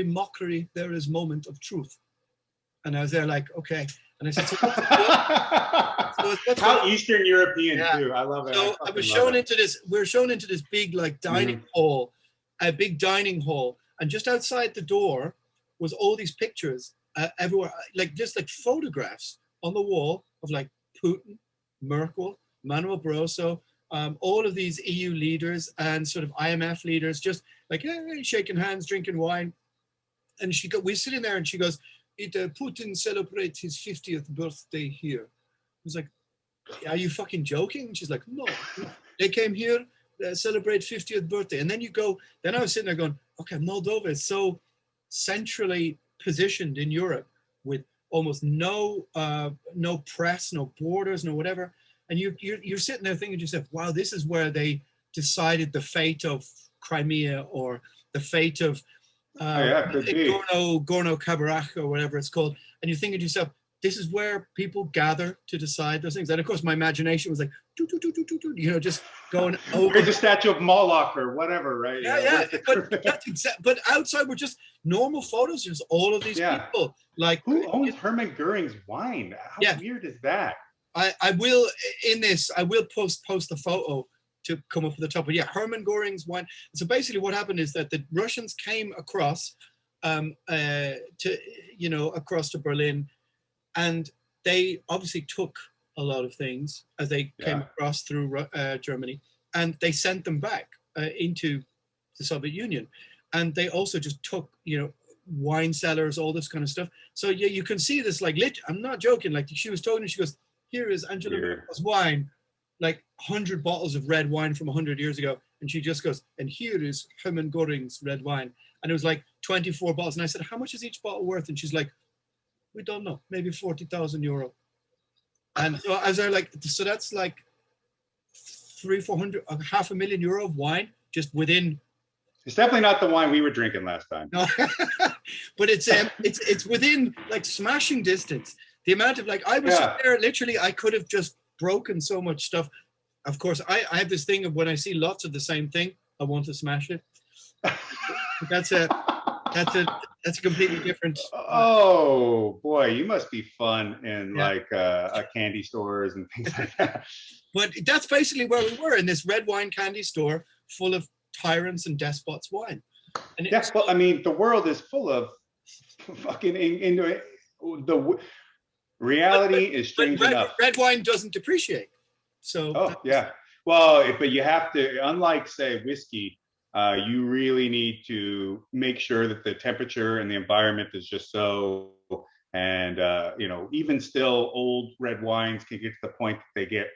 mockery, there is moment of truth. And I was there like, okay. And I said, so how Eastern European too. I love it. So I was shown into this. We're shown into this big like dining hall, a big dining hall, and just outside the door was all these pictures everywhere, like just like photographs on the wall of like Putin, Merkel, Manuel Barroso, all of these EU leaders and sort of IMF leaders, just like hey, shaking hands, drinking wine. And we're sitting there, and she goes, Putin celebrates his 50th birthday here. I was like, are you fucking joking? And she's like, no, they came here, celebrate 50th birthday. And then I was sitting there going, okay, Moldova is so centrally positioned in Europe with almost no press, no borders, no whatever. And you're sitting there thinking to yourself, wow, this is where they decided the fate of Crimea or the fate of Gorno-Karabakh or whatever it's called. And you're thinking to yourself, this is where people gather to decide those things. And of course, my imagination was like, just going over. There's a statue of Moloch or whatever, right? Yeah. But outside were just normal photos. There's all of these people. Like, who owns Hermann Goering's wine? How weird is that? I will post the photo to come up with the top. But yeah, Hermann Goering's wine. So basically what happened is that the Russians came across across to Berlin, and they obviously took a lot of things as they came across through Germany, and they sent them back into the Soviet Union. And they also just took, wine cellars, all this kind of stuff. So yeah, you can see this, like, I'm not joking. Like she was talking, she goes, here is Angela Merkel's wine, like 100 bottles of red wine from 100 years ago. And she just goes, and here is Hermann Goering's red wine. And it was like 24 bottles. And I said, how much is each bottle worth? And she's like, we don't know, maybe 40,000 euro. And so I was there like, so that's like 300-400, €500,000 of wine just within. It's definitely not the wine we were drinking last time. No, but it's within like smashing distance. The amount of I was there, literally, I could have just broken so much stuff. Of course, I have this thing of when I see lots of the same thing, I want to smash it. That's a completely different. Oh boy, you must be fun in candy stores and things like that. But that's basically where we were, in this red wine candy store full of tyrants and despots wine. And I mean, the world is full of fucking the reality is strange enough. Red wine doesn't depreciate. So but you have to, unlike say whiskey, you really need to make sure that the temperature and the environment is just so, and even still old red wines can get to the point that they get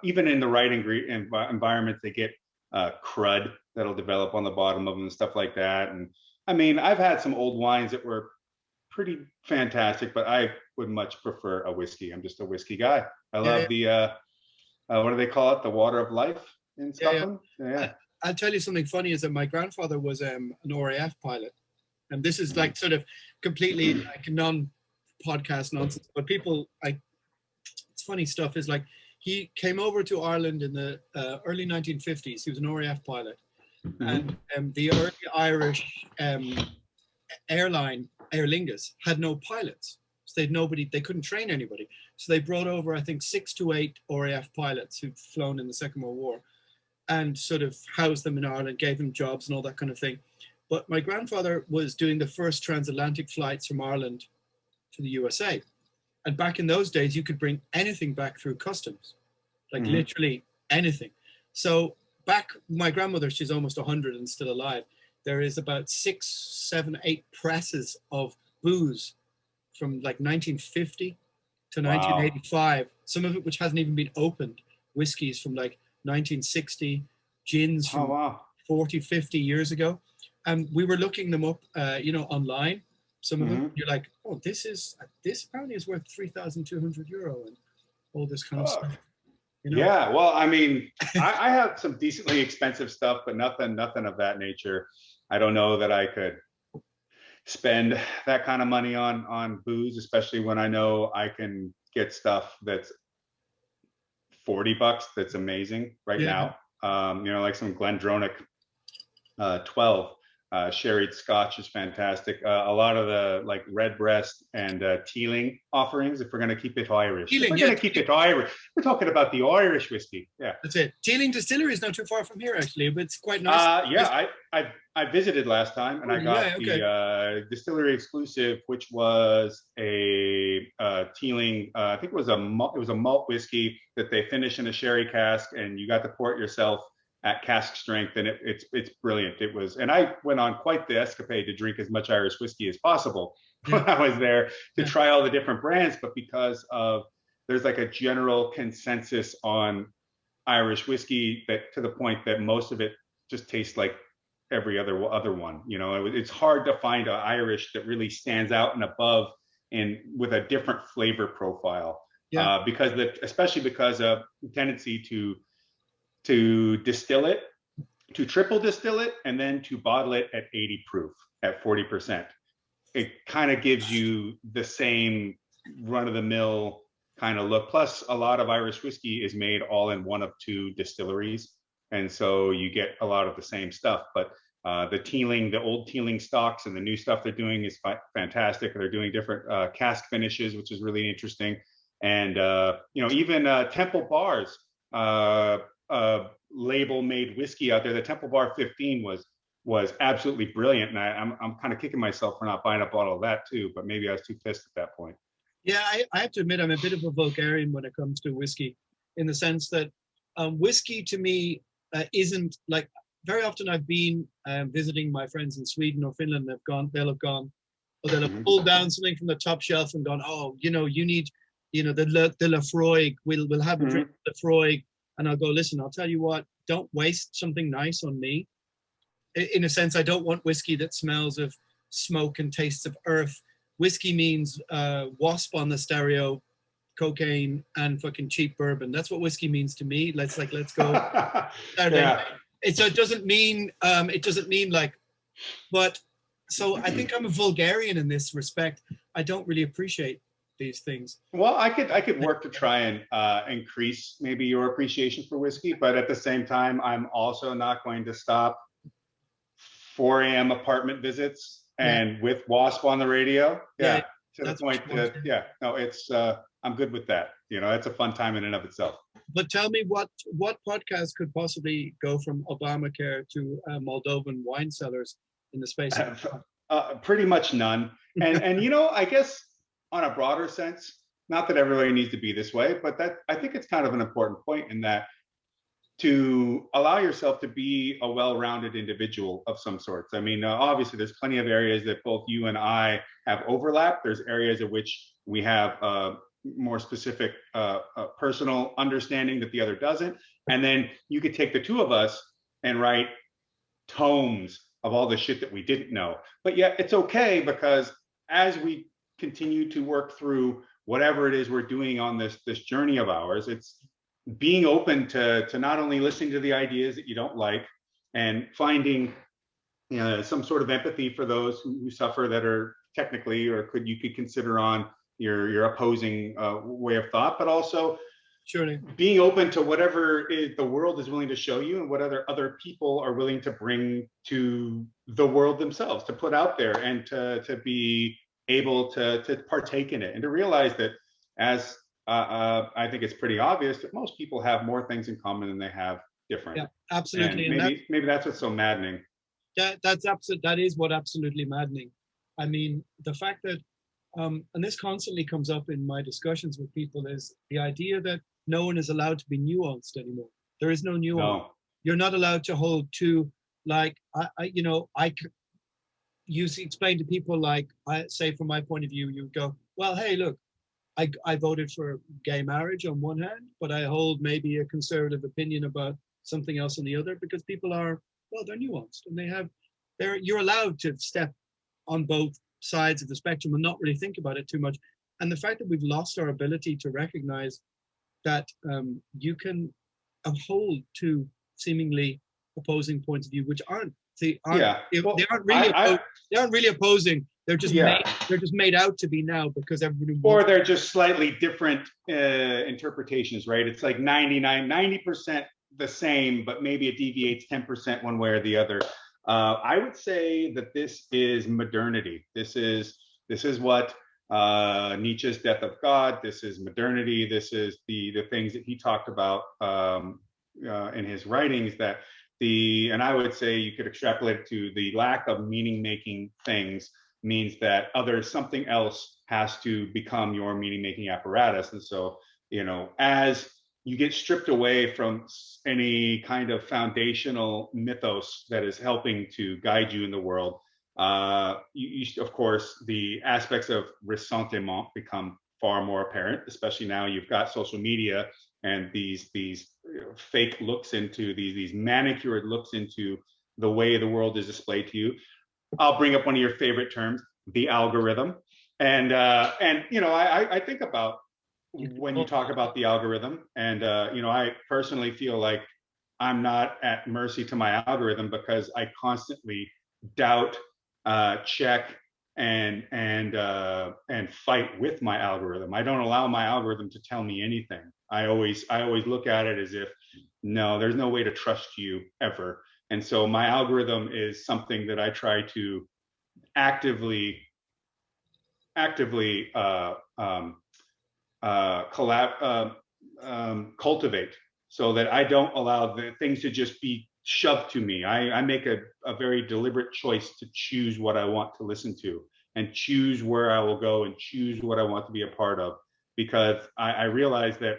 even in the right environments, they get crud that'll develop on the bottom of them and stuff like that. And I mean, I've had some old wines that were pretty fantastic, but I would much prefer a whiskey. I'm just a whiskey guy. I love the what do they call it? The water of life in Scotland. Yeah. I'll tell you something funny, is that my grandfather was an RAF pilot, and this is like sort of completely like non-podcast nonsense, but people it's funny stuff. Is like, he came over to Ireland in the early 1950s. He was an RAF pilot, and the early Irish airline, Aer Lingus, had no pilots. So they couldn't train anybody. So they brought over, I think, 6 to 8 RAF pilots who'd flown in the Second World War, and sort of housed them in Ireland, gave them jobs and all that kind of thing. But my grandfather was doing the first transatlantic flights from Ireland to the USA. And back in those days, you could bring anything back through customs, like literally anything. So my grandmother, she's almost 100 and still alive. there is about 6, 7, 8 presses of booze from like 1950 to 1985. Some of it which hasn't even been opened. Whiskeys from like 1960, gins from 40, 50 years ago. And we were looking them up, online. Some of them, you're like, oh, this apparently is worth €3,200 and all this kind of stuff. Yeah, well, I mean, I have some decently expensive stuff, but nothing of that nature. I don't know that I could spend that kind of money on booze, especially when I know I can get stuff that's $40 that's amazing now. Like some Glendronach 12 sherried Scotch is fantastic. A lot of the like Redbreast and Teeling offerings, if we're going to keep it Irish. Teeling, if we're going to keep it Irish. We're talking about the Irish whiskey. Yeah, that's it. Teeling Distillery is not too far from here, actually, but it's quite nice. I visited last time, and I got the distillery exclusive, which was a Teeling. I think it was a malt whiskey that they finish in a sherry cask, and you got to pour it yourself at cask strength, and it's brilliant. It was, and I went on quite the escapade to drink as much Irish whiskey as possible when I was there to try all the different brands. But because of there's like a general consensus on Irish whiskey that to the point that most of it just tastes like every other one. It's hard to find an Irish that really stands out and above and with a different flavor profile. Especially because of the tendency to distill it, to triple distill it, and then to bottle it at 80 proof at 40%. It kind of gives you the same run-of-the-mill kind of look. Plus, a lot of Irish whiskey is made all in one of 2 distilleries, and so you get a lot of the same stuff. But the old Teeling stocks and the new stuff they're doing is fantastic. They're doing different cask finishes, which is really interesting. And even Temple Bar's label made whiskey out there. The Temple Bar 15 was absolutely brilliant, and I'm kind of kicking myself for not buying a bottle of that too. But maybe I was too pissed at that point. Yeah, I have to admit I'm a bit of a vulgarian when it comes to whiskey, in the sense that whiskey to me isn't like, very often I've been visiting my friends in Sweden or Finland. They'll have pulled down something from the top shelf and gone, oh, you need, the Lafroig. We'll have a drink of Lafroig. And I'll go, listen, I'll tell you what, don't waste something nice on me. In a sense, I don't want whiskey that smells of smoke and tastes of earth. Whiskey means wasp on the stereo, cocaine, and fucking cheap bourbon. That's what whiskey means to me. Let's go. It doesn't mean like, but so I think I'm a vulgarian in this respect. I don't really appreciate these things. Well, I could work to try and increase maybe your appreciation for whiskey, but at the same time, I'm also not going to stop 4 a.m. apartment visits and with Wasp on the radio. To the point that I'm good with that. It's a fun time in and of itself. But tell me, what podcast could possibly go from Obamacare to Moldovan wine cellars in the space of pretty much none. And I guess on a broader sense, not that everybody needs to be this way, but that I think it's kind of an important point in that to allow yourself to be a well-rounded individual of some sorts. I mean, obviously there's plenty of areas that both you and I have overlap. There's areas in which we have more specific personal understanding that the other doesn't. And then you could take the 2 of us and write tomes of all the shit that we didn't know. But yet it's okay, because as we continue to work through whatever it is we're doing on this journey of ours, it's being open to not only listening to the ideas that you don't like and finding some sort of empathy for those who suffer that are technically or you could consider on your opposing way of thought, but also being open to whatever the world is willing to show you and what other people are willing to bring to the world themselves, to put out there, and to be able to partake in it, and to realize that, as I think it's pretty obvious, that most people have more things in common than they have different. Yeah, absolutely. And maybe that's what's so maddening. That is what absolutely maddening. I mean, the fact that, and this constantly comes up in my discussions with people, is the idea that no one is allowed to be nuanced anymore. There is no nuance. No. You're not allowed to hold two like you explain to people, like, I say, from my point of view, you go, well, hey, look, I voted for gay marriage on one hand, but I hold maybe a conservative opinion about something else on the other, because people are, well, they're nuanced, and you're allowed to step on both sides of the spectrum and not really think about it too much. And the fact that we've lost our ability to recognize that you can hold two seemingly opposing points of view, which they aren't really opposing. They're just made out to be now, because everybody or they're just slightly different interpretations, right? It's like 90% the same, but maybe it deviates 10% one way or the other. I would say that this is modernity. This is what Nietzsche's Death of God. This is modernity. This is the things that he talked about in his writings. And I would say you could extrapolate it to the lack of meaning-making things means that something else has to become your meaning-making apparatus. And so, as you get stripped away from any kind of foundational mythos that is helping to guide you in the world, of course, the aspects of ressentiment become far more apparent, especially now you've got social media and these fake looks into these manicured looks into the way the world is displayed to you. I'll bring up one of your favorite terms, the algorithm. And I think about when you talk about the algorithm, and I personally feel like I'm not at mercy to my algorithm, because I constantly doubt, check, and fight with my algorithm. I don't allow my algorithm to tell me anything. I always look at it as if, no, there's no way to trust you ever. And so my algorithm is something that I try to actively cultivate, so that I don't allow the things to just be shoved to me. I make a very deliberate choice to choose what I want to listen to, and choose where I will go, and choose what I want to be a part of, because I realize that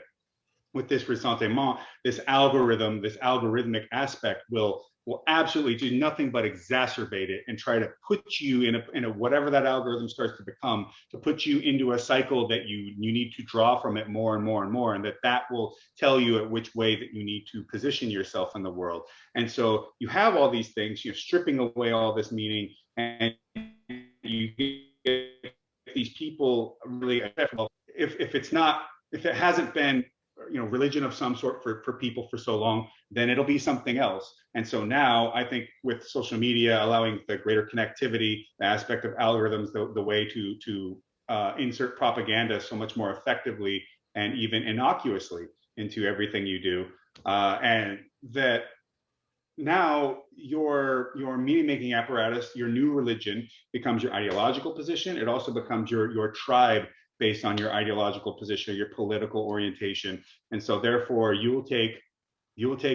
with this ressentiment, this algorithmic aspect will absolutely do nothing but exacerbate it, and try to put you in a whatever that algorithm starts to become, to put you into a cycle that you need to draw from it more and more and more, and that will tell you at which way that you need to position yourself in the world. And so you have all these things, stripping away all this meaning, and you get these people really, if it hasn't been religion of some sort for people for so long, then it'll be something else. And so now I think with social media allowing the greater connectivity, the aspect of algorithms, the way to insert propaganda so much more effectively and even innocuously into everything you do, and that now your meaning-making apparatus, your new religion, becomes your ideological position. It also becomes your tribe, based on your ideological position, your political orientation. And so therefore you will take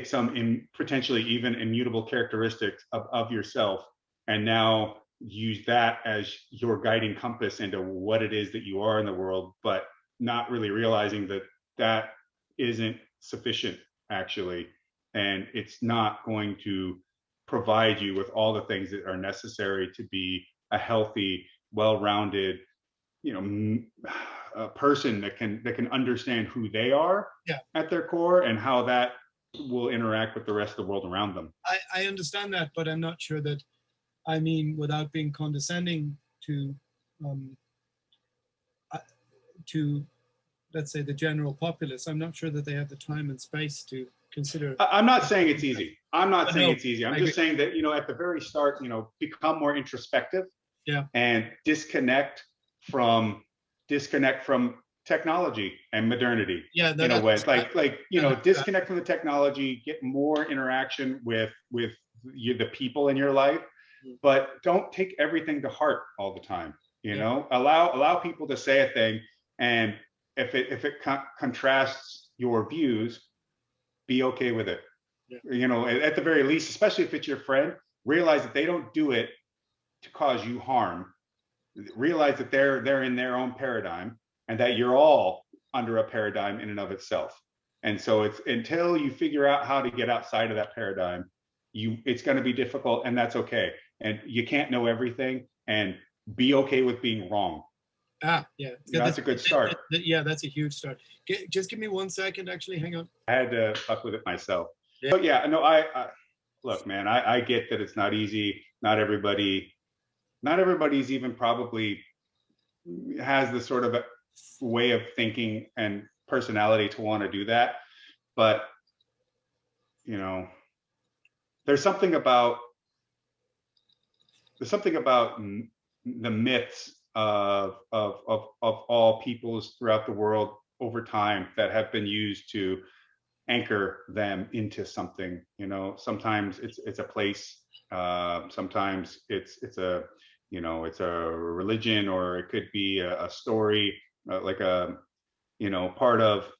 some potentially even immutable characteristics of yourself, and now use that as your guiding compass into what it is that you are in the world, but not really realizing that isn't sufficient, actually. And it's not going to provide you with all the things that are necessary to be a healthy, well-rounded, a person that can understand who they are at their core, and how that will interact with the rest of the world around them. I understand that, but I'm not sure that, without being condescending to let's say the general populace, I'm not sure that they have the time and space to consider. I'm not saying it's easy. I'm just saying that, at the very start, become more introspective, and disconnect from technology and modernity. In a way, disconnect from the technology, get more interaction with the people in your life, but don't take everything to heart all the time. Allow people to say a thing, and if it contrasts your views, be okay with it. At the very least, especially if it's your friend, realize that they don't do it to cause you harm. Realize that they're in their own paradigm, and that you're all under a paradigm in and of itself. And so it's until you figure out how to get outside of that paradigm, it's going to be difficult, and that's okay. And you can't know everything, and be okay with being wrong. Yeah. That's a good start. Yeah, that's a huge start. Just give me 1 second, actually, hang on. I had to fuck with it myself. Yeah. But yeah, no, I look, man, I get that it's not easy. Not everybody's even probably has the sort of way of thinking and personality to want to do that. But, you know, there's something about the myths of all peoples throughout the world over time that have been used to anchor them into something. You know, sometimes it's a place, sometimes it's a, you know, it's a religion, or it could be a story, like a, you know, part of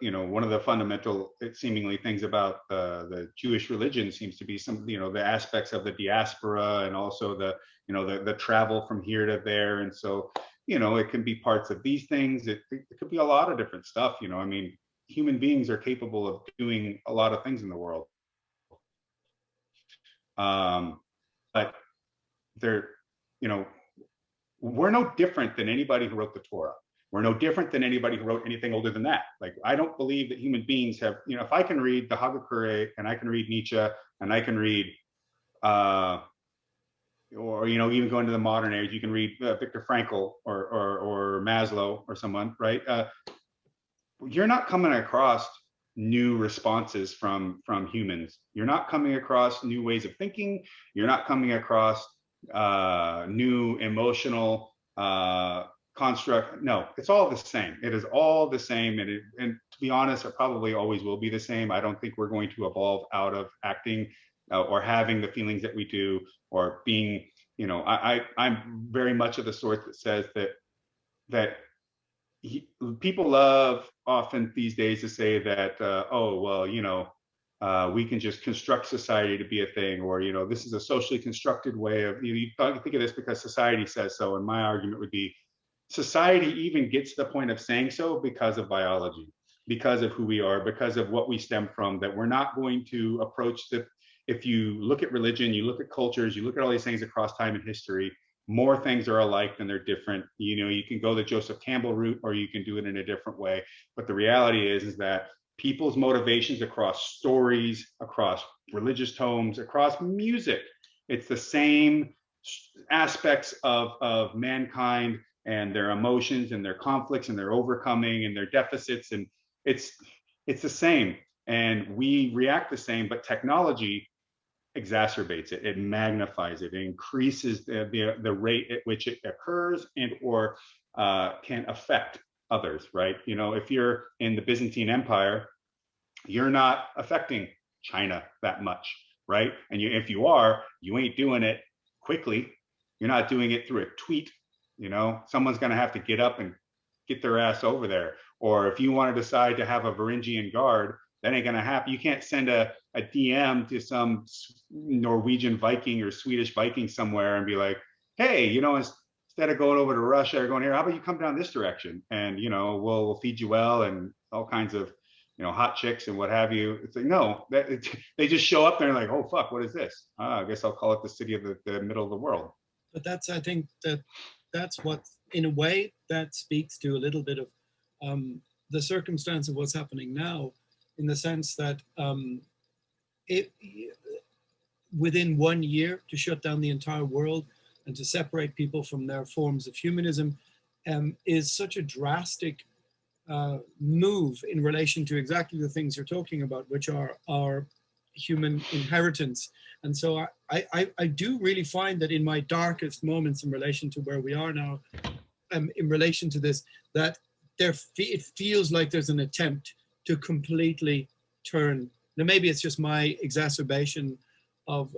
you know, one of the fundamental seemingly things about the Jewish religion seems to be some, you know, the aspects of the diaspora, and also the, you know, the travel from here to there. And so, you know, it can be parts of these things. It could be a lot of different stuff. You know, I mean, human beings are capable of doing a lot of things in the world. But they're, you know, we're no different than anybody who wrote the Torah. We're no different than anybody who wrote anything older than that. Like, I don't believe that human beings have, you know, if I can read the Hagakure, and I can read Nietzsche, and I can read, or, you know, even go into the modern age, you can read Viktor Frankl or Maslow or someone, right? You're not coming across new responses from humans. You're not coming across new ways of thinking. You're not coming across new emotional construct. No, it's all the same. It is all the same. And to be honest, it probably always will be the same. I don't think we're going to evolve out of acting or having the feelings that we do, or being, you know, I'm very much of the sort that says that people love often these days to say that, oh, well, you know, we can just construct society to be a thing, or, you know, this is a socially constructed way of, you think of this because society says so. And my argument would be, society even gets to the point of saying so because of biology, because of who we are, because of what we stem from, that we're not going to approach the, if you look at religion, you look at cultures, you look at all these things across time and history, more things are alike than they're different. You know, you can go the Joseph Campbell route, or you can do it in a different way. But the reality is that people's motivations across stories, across religious tomes, across music, it's the same aspects of mankind and their emotions and their conflicts and their overcoming and their deficits. And it's the same. And we react the same, but technology exacerbates it. It magnifies it. It increases the rate at which it occurs and or can affect others, right? You know, if you're in the Byzantine Empire, you're not affecting China that much, right? And if you are, you ain't doing it quickly. You're not doing it through a tweet. You know, someone's going to have to get up and get their ass over there. Or if you want to decide to have a Varangian guard, that ain't going to happen. You can't send a DM to some Norwegian Viking or Swedish Viking somewhere and be like, hey, you know, instead of going over to Russia or going here, how about you come down this direction? And, you know, we'll feed you well and all kinds of, you know, hot chicks and what have you. It's like, no, they just show up there and like, oh, fuck, what is this? I guess I'll call it the city of the middle of the world. But that's, I think that's what, in a way, that speaks to a little bit of the circumstance of what's happening now, in the sense that within 1 year to shut down the entire world and to separate people from their forms of humanism is such a drastic move in relation to exactly the things you're talking about, which are our human inheritance. And so I do really find that in my darkest moments in relation to where we are now, in relation to this, that it feels like there's an attempt to completely turn. Now, maybe it's just my exacerbation of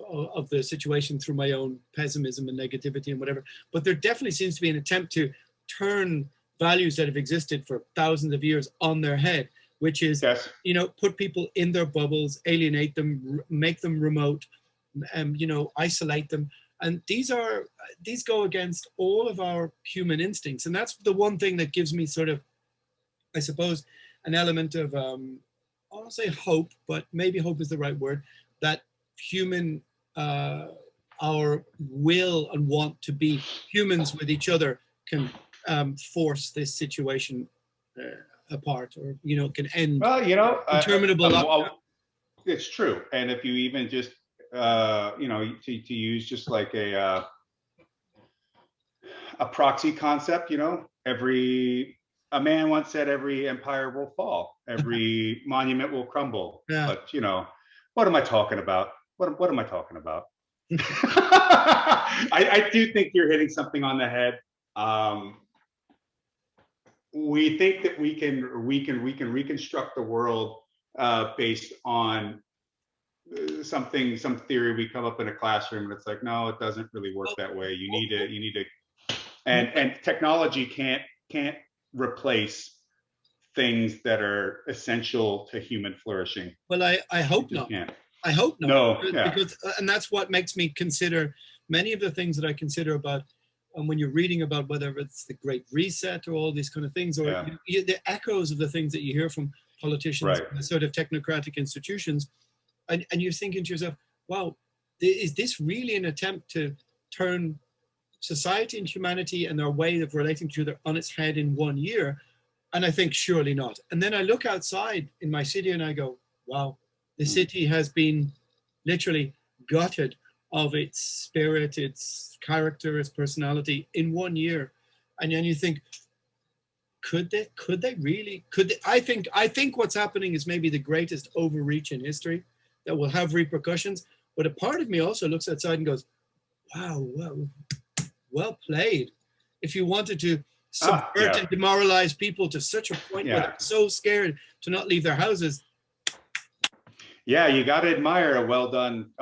the situation through my own pessimism and negativity and whatever, but there definitely seems to be an attempt to turn values that have existed for thousands of years on their head, which is, yes, you know, put people in their bubbles, alienate them, make them remote, you know, isolate them. And these go against all of our human instincts. And that's the one thing that gives me sort of, I suppose, an element of, I won't say hope, but maybe hope is the right word, that human, our will and want to be humans with each other can force this situation apart, or can end. Well, interminable lockdown. it's true. And if you even just to use just like a proxy concept, a man once said every empire will fall, every monument will crumble. Yeah. But what am I talking about? What am I talking about? I do think you're hitting something on the head. We think that we can reconstruct the world based on some theory we come up in a classroom, and it's like, no, it doesn't really work that way. You need to, and technology can't replace things that are essential to human flourishing. Well, I hope not. Can't. I hope not. No, because and that's what makes me consider many of the things that I consider about. And when you're reading about whether it's the Great Reset or all these kind of things, or the echoes of the things that you hear from politicians, and sort of technocratic institutions, and you're thinking to yourself, wow, is this really an attempt to turn society and humanity and their way of relating to each other on its head in 1 year? And I think surely not. And then I look outside in my city and I go, wow, the city has been literally gutted of its spirit, its character, its personality in 1 year. And then you think, could they really? I think what's happening is maybe the greatest overreach in history that will have repercussions. But a part of me also looks outside and goes, wow, well played. If you wanted to subvert and demoralize people to such a point where they're so scared to not leave their houses. Yeah, you got to admire a well done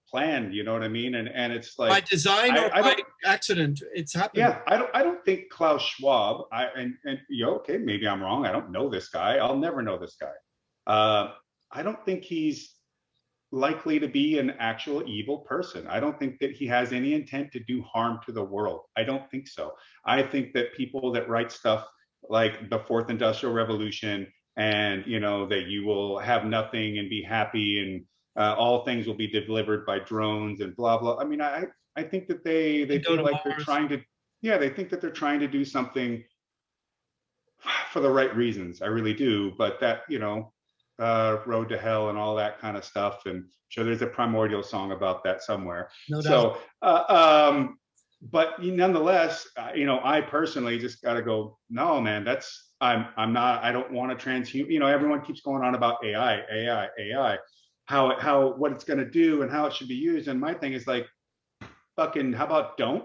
plan. You know what I mean? And it's like, by design or by accident, it's happened. Yeah, I don't think Klaus Schwab. Okay, maybe I'm wrong. I don't know this guy. I'll never know this guy. I don't think he's likely to be an actual evil person. I don't think that he has any intent to do harm to the world. I don't think so. I think that people that write stuff like the Fourth Industrial Revolution, and that you will have nothing and be happy, and all things will be delivered by drones and blah blah. I mean, I think that they feel like they're trying to, they think that they're trying to do something for the right reasons. I really do. But that, road to hell and all that kind of stuff, and I'm sure there's a Primordial song about that somewhere. No doubt. So, but nonetheless, I personally just got to go, no, man, I'm not, I don't want to transhuman. Everyone keeps going on about AI, what it's going to do and how it should be used. And my thing is like, fucking, how about don't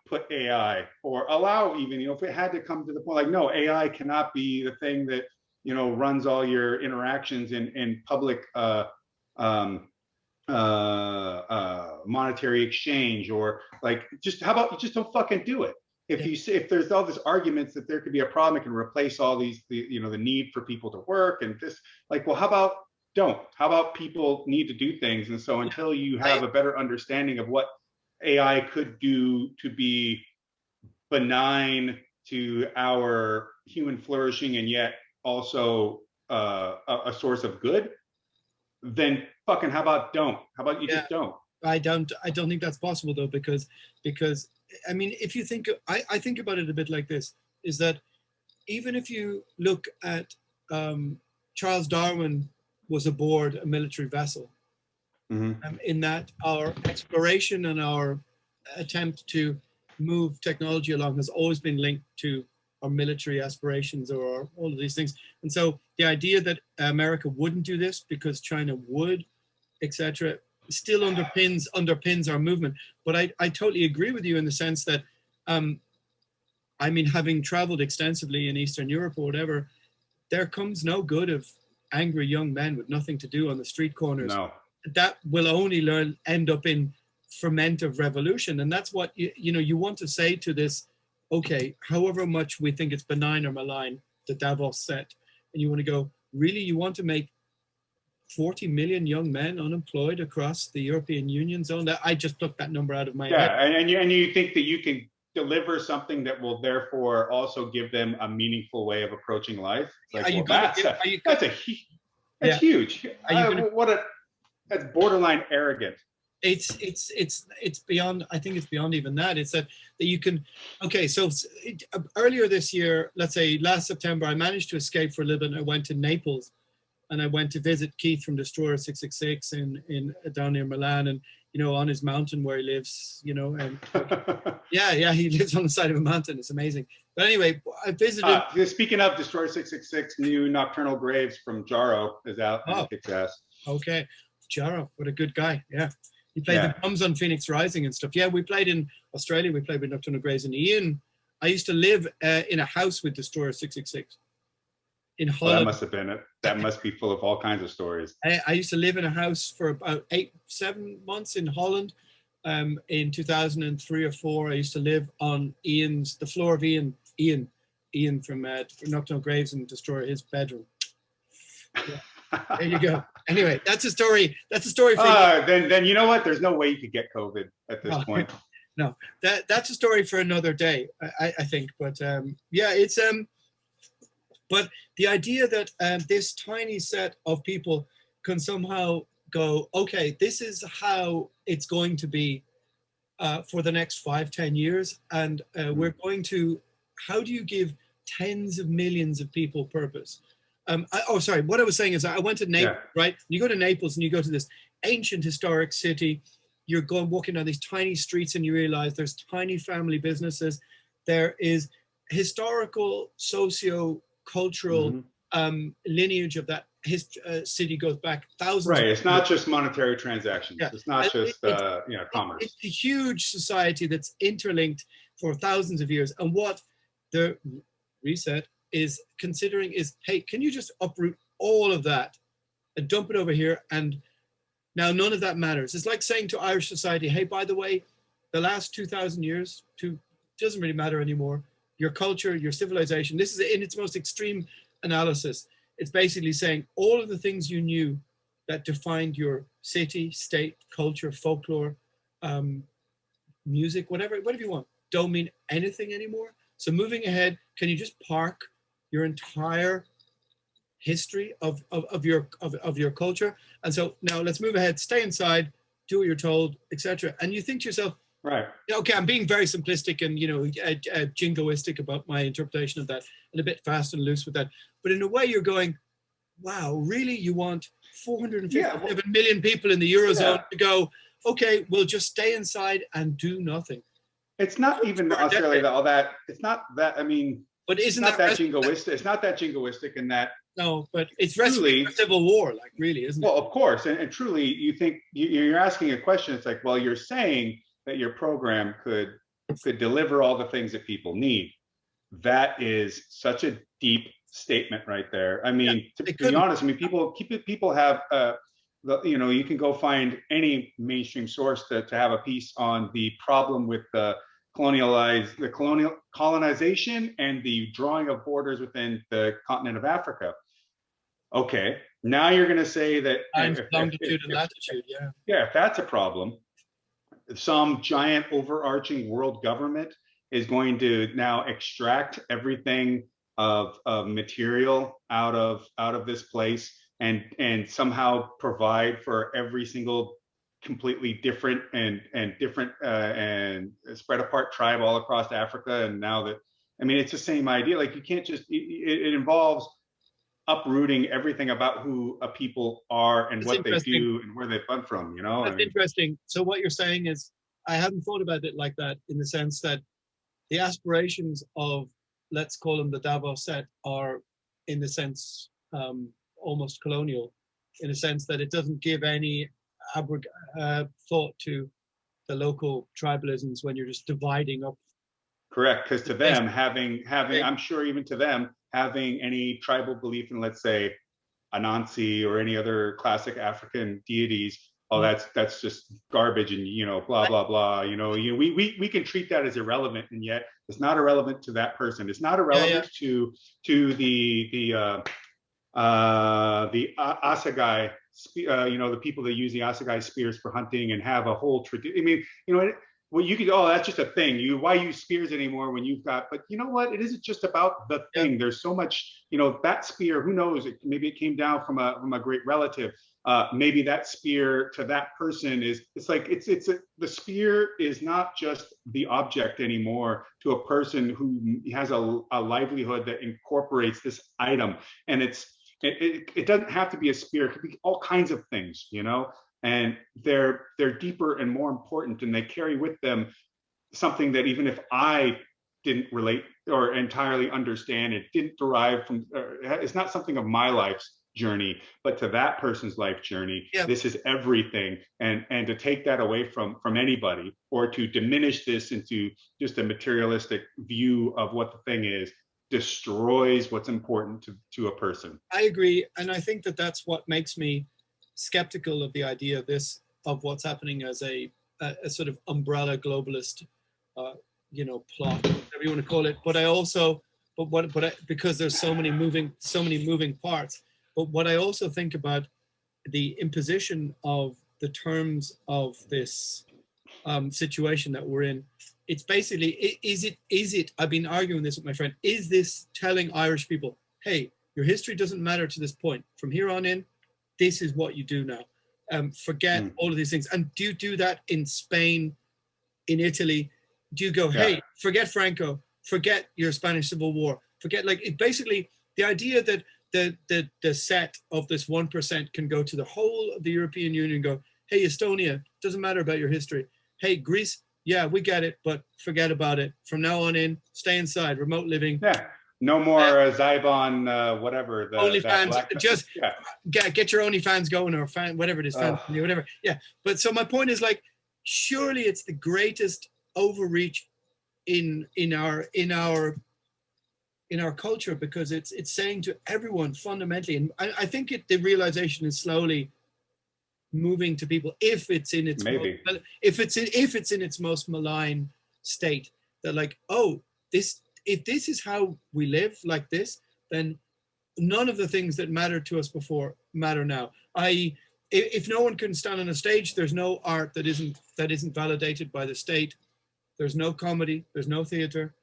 put AI, or allow, even, if it had to come to the point, like, no, AI cannot be the thing that, runs all your interactions in public, monetary exchange, or like, how about you just don't fucking do it? If there's all these arguments that there could be a problem, it can replace all these, the need for people to work and this, like, well, how about people need to do things? And so until you have a better understanding of what AI could do to be benign to our human flourishing, and yet also a source of good, then fucking how about you just don't? I don't think that's possible though, because I mean, if you think, I think about it a bit like this, is that even if you look at Charles Darwin was aboard a military vessel, in that our exploration and our attempt to move technology along has always been linked to our military aspirations, or all of these things. And so the idea that America wouldn't do this because China would, etc., still underpins our movement. But I totally agree with you in the sense that, I mean, having traveled extensively in Eastern Europe or whatever, there comes no good of angry young men with nothing to do on the street corners. No. That will only end up in ferment of revolution. And that's what, you want to say to this, okay, however much we think it's benign or malign, the Davos set, and you want to go, really, you want to make 40 million young men unemployed across the European Union zone? I just plucked that number out of my head. And you think that you can deliver something that will therefore also give them a meaningful way of approaching life? It's like, that's huge. that's borderline arrogant. It's beyond. I think it's beyond even that. It's that you can. Okay, so earlier this year, let's say last September, I managed to escape for a little bit. And I went to Naples, and I went to visit Keith from Destroyer 666 in down near Milan, and on his mountain where he lives, and yeah, he lives on the side of a mountain. It's amazing. But anyway, I visited. Speaking of Destroyer 666, new Nocturnal Graves from Jaro is out and kicks ass. Okay, Jaro, what a good guy. Yeah. He played the drums on Phoenix Rising and stuff. Yeah, we played in Australia. We played with Nocturnal Graves and Ian. I used to live in a house with Destroyer 666 in Holland. That must have been it. That must be full of all kinds of stories. I used to live in a house for about 7 months in Holland. In 2003 or 4, I used to live on the floor of Ian from Nocturnal Graves and Destroyer, his bedroom. Yeah. There you go. Anyway, that's a story. That's a story for then you know what? There's no way you could get COVID at this point. No, that's a story for another day, I think. But it's but the idea that this tiny set of people can somehow go, okay, this is how it's going to be for the next 5-10 years, and we're going to. How do you give tens of millions of people purpose? What I was saying is I went to Naples, right? You go to Naples and you go to this ancient historic city. You're walking down these tiny streets and you realize there's tiny family businesses. There is historical, socio-cultural lineage of that city goes back thousands. Right. It's not just monetary transactions. Yeah. It's not just commerce. It's a huge society that's interlinked for thousands of years. And what the reset is considering is, hey, can you just uproot all of that and dump it over here? And now none of that matters. It's like saying to Irish society, hey, by the way, the last 2,000 years doesn't really matter anymore. Your culture, your civilization, this is in its most extreme analysis. It's basically saying all of the things you knew that defined your city, state, culture, folklore, music, whatever you want, don't mean anything anymore. So moving ahead, can you just park your entire history of your culture? And so now let's move ahead, stay inside, do what you're told, etc. And you think to yourself, right, okay, I'm being very simplistic and jingoistic about my interpretation of that, and a bit fast and loose with that. But in a way, you're going, wow, really? You want 457 million people in the Eurozone to go, okay, we'll just stay inside and do nothing. It's not even necessarily all that. It's not that. I mean. But isn't that jingoistic? It's not that jingoistic in that. No, but it's truly civil war, like really, isn't it? Well, of course, and truly, you think you're asking a question. It's like, well, you're saying that your program could deliver all the things that people need. That is such a deep statement right there. I mean, to be honest, I mean, people have you can go find any mainstream source to have a piece on the problem with the colonization and the drawing of borders within the continent of Africa. Okay, now you're going to say that longitude and latitude, if that's a problem, some giant overarching world government is going to now extract everything of material out of this place and somehow provide for every single completely different and spread apart tribe all across Africa. And now that, I mean, it's the same idea. Like, you can't just, it involves uprooting everything about who a people are and what they do and where they come from, That's interesting. So what you're saying is, I hadn't thought about it like that, in the sense that the aspirations of, let's call them the Davos set, are in the sense almost colonial, in a sense that it doesn't give any thought to the local tribalisms when you're just dividing up. Correct, because to them, having I'm sure even to them, having any tribal belief in, let's say, Anansi or any other classic African deities, that's just garbage, and blah blah blah. We can treat that as irrelevant, and yet it's not irrelevant to that person. It's not irrelevant to the assegai, the people that use the assegai spears for hunting and have a whole tradition. I mean, well, you could, oh, that's just a thing. Why use spears anymore when you've got, but you know what? It isn't just about the thing. There's so much, that spear, who knows? Maybe it came down from a great relative. Maybe that spear to that person the spear is not just the object anymore to a person who has a livelihood that incorporates this item. And it doesn't have to be a spear. It could be all kinds of things, and they're deeper and more important, and they carry with them something that even if I didn't relate or entirely understand, it didn't derive from, it's not something of my life's journey, but to that person's life journey, this is everything. And to take that away from anybody, or to diminish this into just a materialistic view of what the thing is, destroys what's important to a person. I agree, and I think that that's what makes me skeptical of the idea of what's happening as a sort of umbrella globalist, plot, whatever you want to call it. But I also, because there's so many moving parts. But what I also think about the imposition of the terms of this situation that we're in, it's basically, is it? I've been arguing this with my friend. Is this telling Irish people, hey, your history doesn't matter to this point. From here on in, this is what you do now. Forget all of these things. And do you do that in Spain, in Italy? Do you go, hey, forget Franco, forget your Spanish Civil War, forget, basically the idea that the set of this 1% can go to the whole of the European Union and go, hey, Estonia, doesn't matter about your history. Hey, Greece, yeah, we get it, but forget about it. From now on in, stay inside, remote living. Yeah. No more Zybon, whatever. OnlyFans, just get your OnlyFans going, or whatever it is, whatever. Yeah. But so my point is, surely it's the greatest overreach in our culture, because it's saying to everyone fundamentally, and I think the realization is slowly moving to people, if it's in its most malign state, that if this is how we live like this, then none of the things that mattered to us before matter now. I.e., if no one can stand on a stage, there's no art that isn't validated by the state. There's no comedy. There's no theater.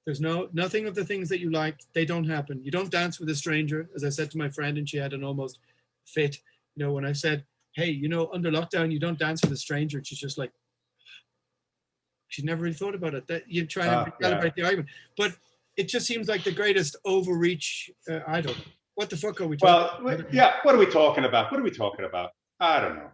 There's nothing of the things that you like. They don't happen. You don't dance with a stranger, as I said to my friend, and she had an almost fit. When I said, hey, under lockdown, you don't dance with a stranger. And she's just like, she's never really thought about it. That you try to calibrate the argument, but it just seems like the greatest overreach. I don't know. What the fuck are we talking about? Well, yeah. What are we talking about? I don't know.